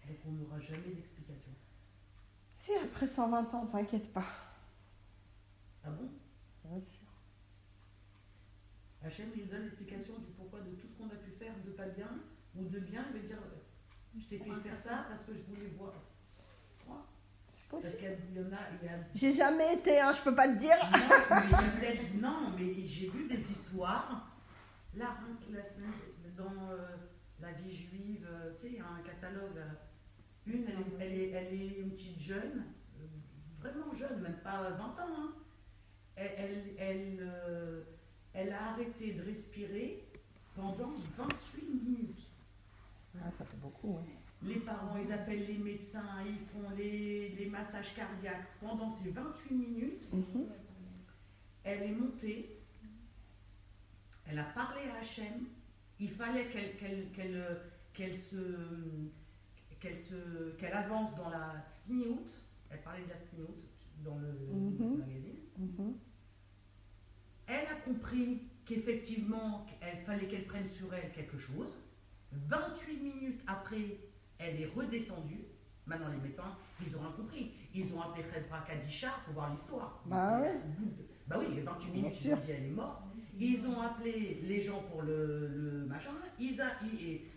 Donc on n'aura jamais d'explication. Si après 120 ans, t'inquiète pas. Ah bon? Bien sûr. Hachem lui donne l'explication du pourquoi de tout ce qu'on a pu faire de pas bien ou de bien. Il va dire je t'ai fait faire ça parce que je voulais voir. C'est Parce possible. qu'il y en a. J'ai jamais été, hein, je peux pas te dire. Non, mais j'ai vu des histoires. Là, la semaine, dans la vie juive, tu sais, il y a un catalogue. Une, elle est une petite jeune, vraiment jeune, même pas 20 ans. Hein. Elle a arrêté de respirer pendant 28 minutes. Ah, ça fait beaucoup, oui. Les parents, ils appellent les médecins, ils font les massages cardiaques. Pendant ces 28 minutes, elle est montée, elle a parlé à Hachem. Il fallait qu'elle avance dans la tsniout. Elle parlait de la tsniout dans le magazine. Elle a compris qu'effectivement, il fallait qu'elle prenne sur elle quelque chose. 28 minutes après, elle est redescendue. Maintenant, les médecins, ils ont rien compris. Ils ont appelé Khedra Kadisha, il faut voir l'histoire. Bah ouais. Bah oui, 28 minutes, ils ont dit elle est morte. Ils ont appelé les gens pour le machin.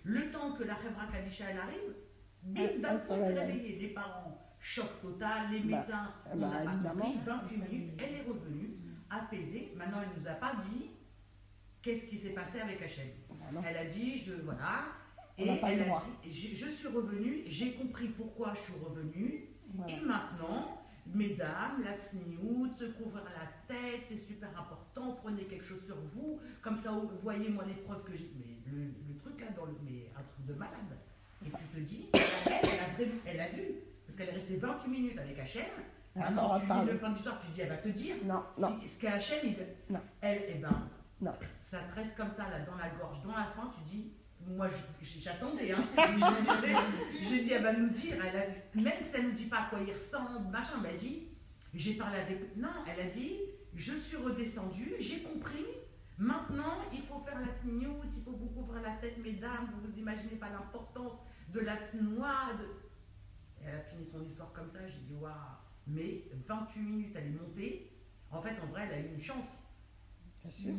Le temps que la Khedra Kadisha elle arrive, bim, d'un coup, s'est réveillée. Les parents, choc total. Les médecins, on n'a pas compris. 28 minutes, elle est revenue, apaisée. Maintenant, elle ne nous a pas dit qu'est-ce qui s'est passé avec Hachem. Elle a dit, voilà. Et elle a dit, je suis revenue, j'ai compris pourquoi je suis revenue. Voilà. Et maintenant, mesdames, la tsniout, se couvrir la tête, c'est super important, prenez quelque chose sur vous, comme ça, vous voyez, moi, les preuves que j'ai. Mais le truc là, mais un truc de malade. Et tu te dis, elle a vu, parce qu'elle est restée 28 minutes avec Hachem. Maintenant, tu dis le fin du soir, tu dis, elle va te dire. Non. Ce qu'a Hachem, elle, non. Ça te reste comme ça, là, dans la gorge, dans la fin, tu dis. Moi, j'attendais, hein. J'ai dit, elle va nous dire, même si elle ne nous dit pas à quoi il ressemble, machin, elle m'a dit, j'ai parlé avec. Non, elle a dit, je suis redescendue, j'ai compris, maintenant, il faut faire la tsniout, il faut vous couvrir la tête, mesdames, vous imaginez pas l'importance de la tsnoua. Elle a fini son histoire comme ça, j'ai dit, waouh, mais 28 minutes, elle est montée, en fait, en vrai, elle a eu une chance. Bien sûr.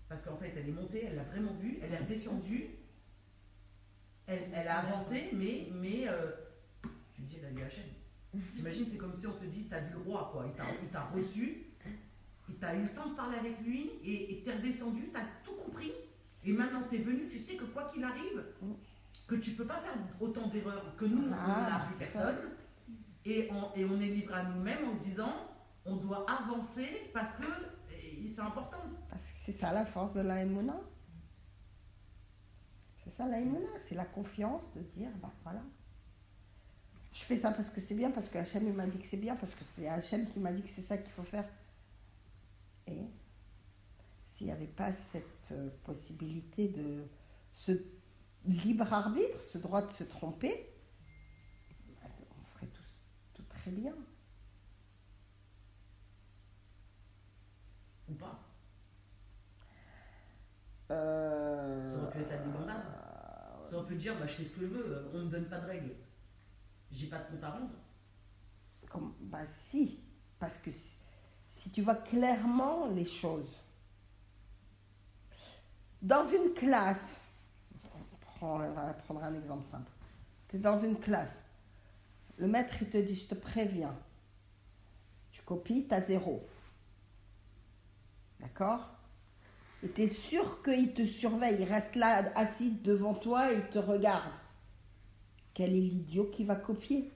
Parce qu'en fait, elle est montée, elle l'a vraiment vue, elle est redescendue. Elle a avancé, mais tu dis, elle a eu Hachem. T'imagines, c'est comme si on te dit, t'as vu le roi, quoi. Il t'a reçu, il t'a eu le temps de parler avec lui, et t'es redescendu, t'as tout compris. Et maintenant, t'es venu, tu sais que quoi qu'il arrive, que tu peux pas faire autant d'erreurs que nous, on n'a plus personne. Et on est livré à nous-mêmes en se disant, on doit avancer parce que c'est important. Parce que c'est ça la force de la Emouna. C'est ça la Emouna, c'est la confiance de dire, voilà, je fais ça parce que c'est bien, parce que Hachem m'a dit que c'est bien, parce que c'est Hachem qui m'a dit que c'est ça qu'il faut faire. Et s'il n'y avait pas cette possibilité de ce libre arbitre, ce droit de se tromper, on ferait tout très bien. Ou pas. Ça aurait pu être la débandade. Ça aurait pu dire, bah, je fais ce que je veux, on ne me donne pas de règles. J'ai pas de compte à rendre. Bah si, parce que si tu vois clairement les choses, dans une classe, on va prendre un exemple simple, tu es dans une classe, le maître il te dit, je te préviens, tu copies, tu as 0. D'accord? Et tu es sûr qu'il te surveille, il reste là assis devant toi et il te regarde. Quel est l'idiot qui va copier?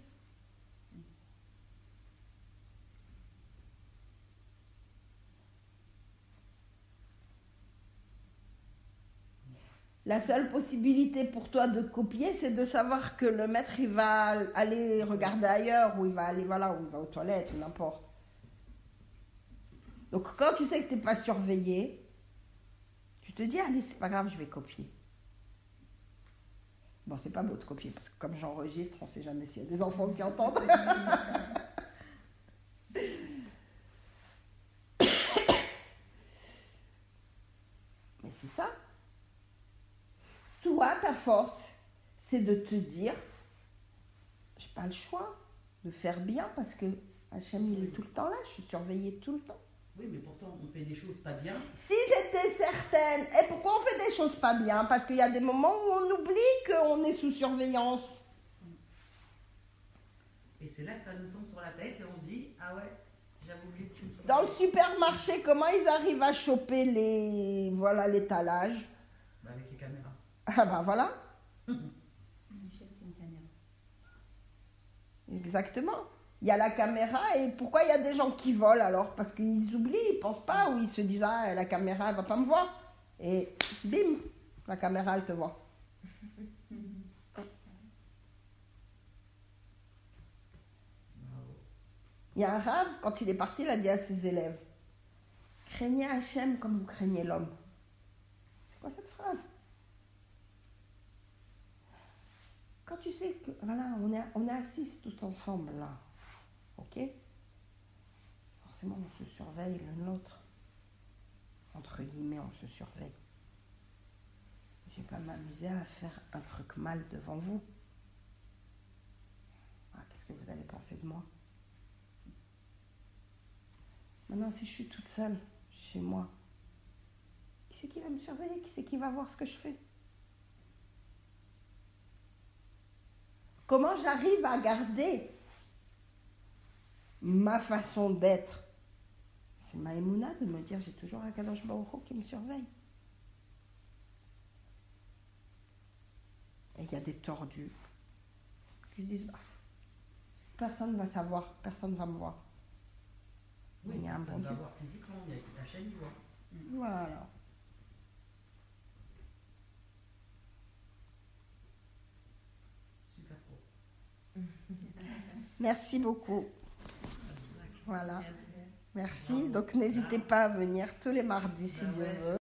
La seule possibilité pour toi de copier, c'est de savoir que le maître, il va aller regarder ailleurs, ou il va aller, voilà, ou il va aux toilettes, ou n'importe. Donc quand tu sais que tu n'es pas surveillé, tu te dis, allez, c'est pas grave, je vais copier. Bon, c'est pas beau de copier, parce que comme j'enregistre, on ne sait jamais s'il y a des enfants qui entendent. Mais c'est ça. Toi, ta force, c'est de te dire, j'ai pas le choix de faire bien, parce que Hachem, il est tout le temps là, je suis surveillée tout le temps. Oui, mais pourtant, on fait des choses pas bien. Si j'étais certaine, et pourquoi on fait des choses pas bien? Parce qu'il y a des moments où on oublie qu'on est sous surveillance. Et c'est là que ça nous tombe sur la tête et on se dit, ah ouais, j'avais oublié que tu me surveilles. Dans le supermarché, comment ils arrivent à choper l'étalage? Bah, avec les caméras. Ah bah voilà. Le chef, c'est une caméra. Exactement. Il y a la caméra et pourquoi il y a des gens qui volent alors? Parce qu'ils oublient, ils ne pensent pas ou ils se disent, ah, la caméra, elle ne va pas me voir. Et bim, la caméra, elle te voit. Il y a un rave, quand il est parti, il a dit à ses élèves, craignez Hachem comme vous craignez l'homme. C'est quoi cette phrase? Quand tu sais que, voilà, on est assis tout ensemble là, ok? Forcément, on se surveille l'un l'autre. Entre guillemets, on se surveille. Je ne vais pas m'amuser à faire un truc mal devant vous. Ah, qu'est-ce que vous allez penser de moi? Maintenant, si je suis toute seule, chez moi, qui c'est qui va me surveiller? Qui c'est qui va voir ce que je fais? Comment j'arrive à garder ma façon d'être? C'est ma émouna de me dire, j'ai toujours un Kadosh Baruch Hu qui me surveille. Et il y a des tordus qui se disent, personne ne va savoir, personne ne va me voir. Oui, il y a un ça bon doit Dieu. avoir physiquement, il y a la chaîne, tu vois. Voilà. Super pro. Merci beaucoup. Voilà. Merci. Donc n'hésitez pas à venir tous les mardis si Dieu veut.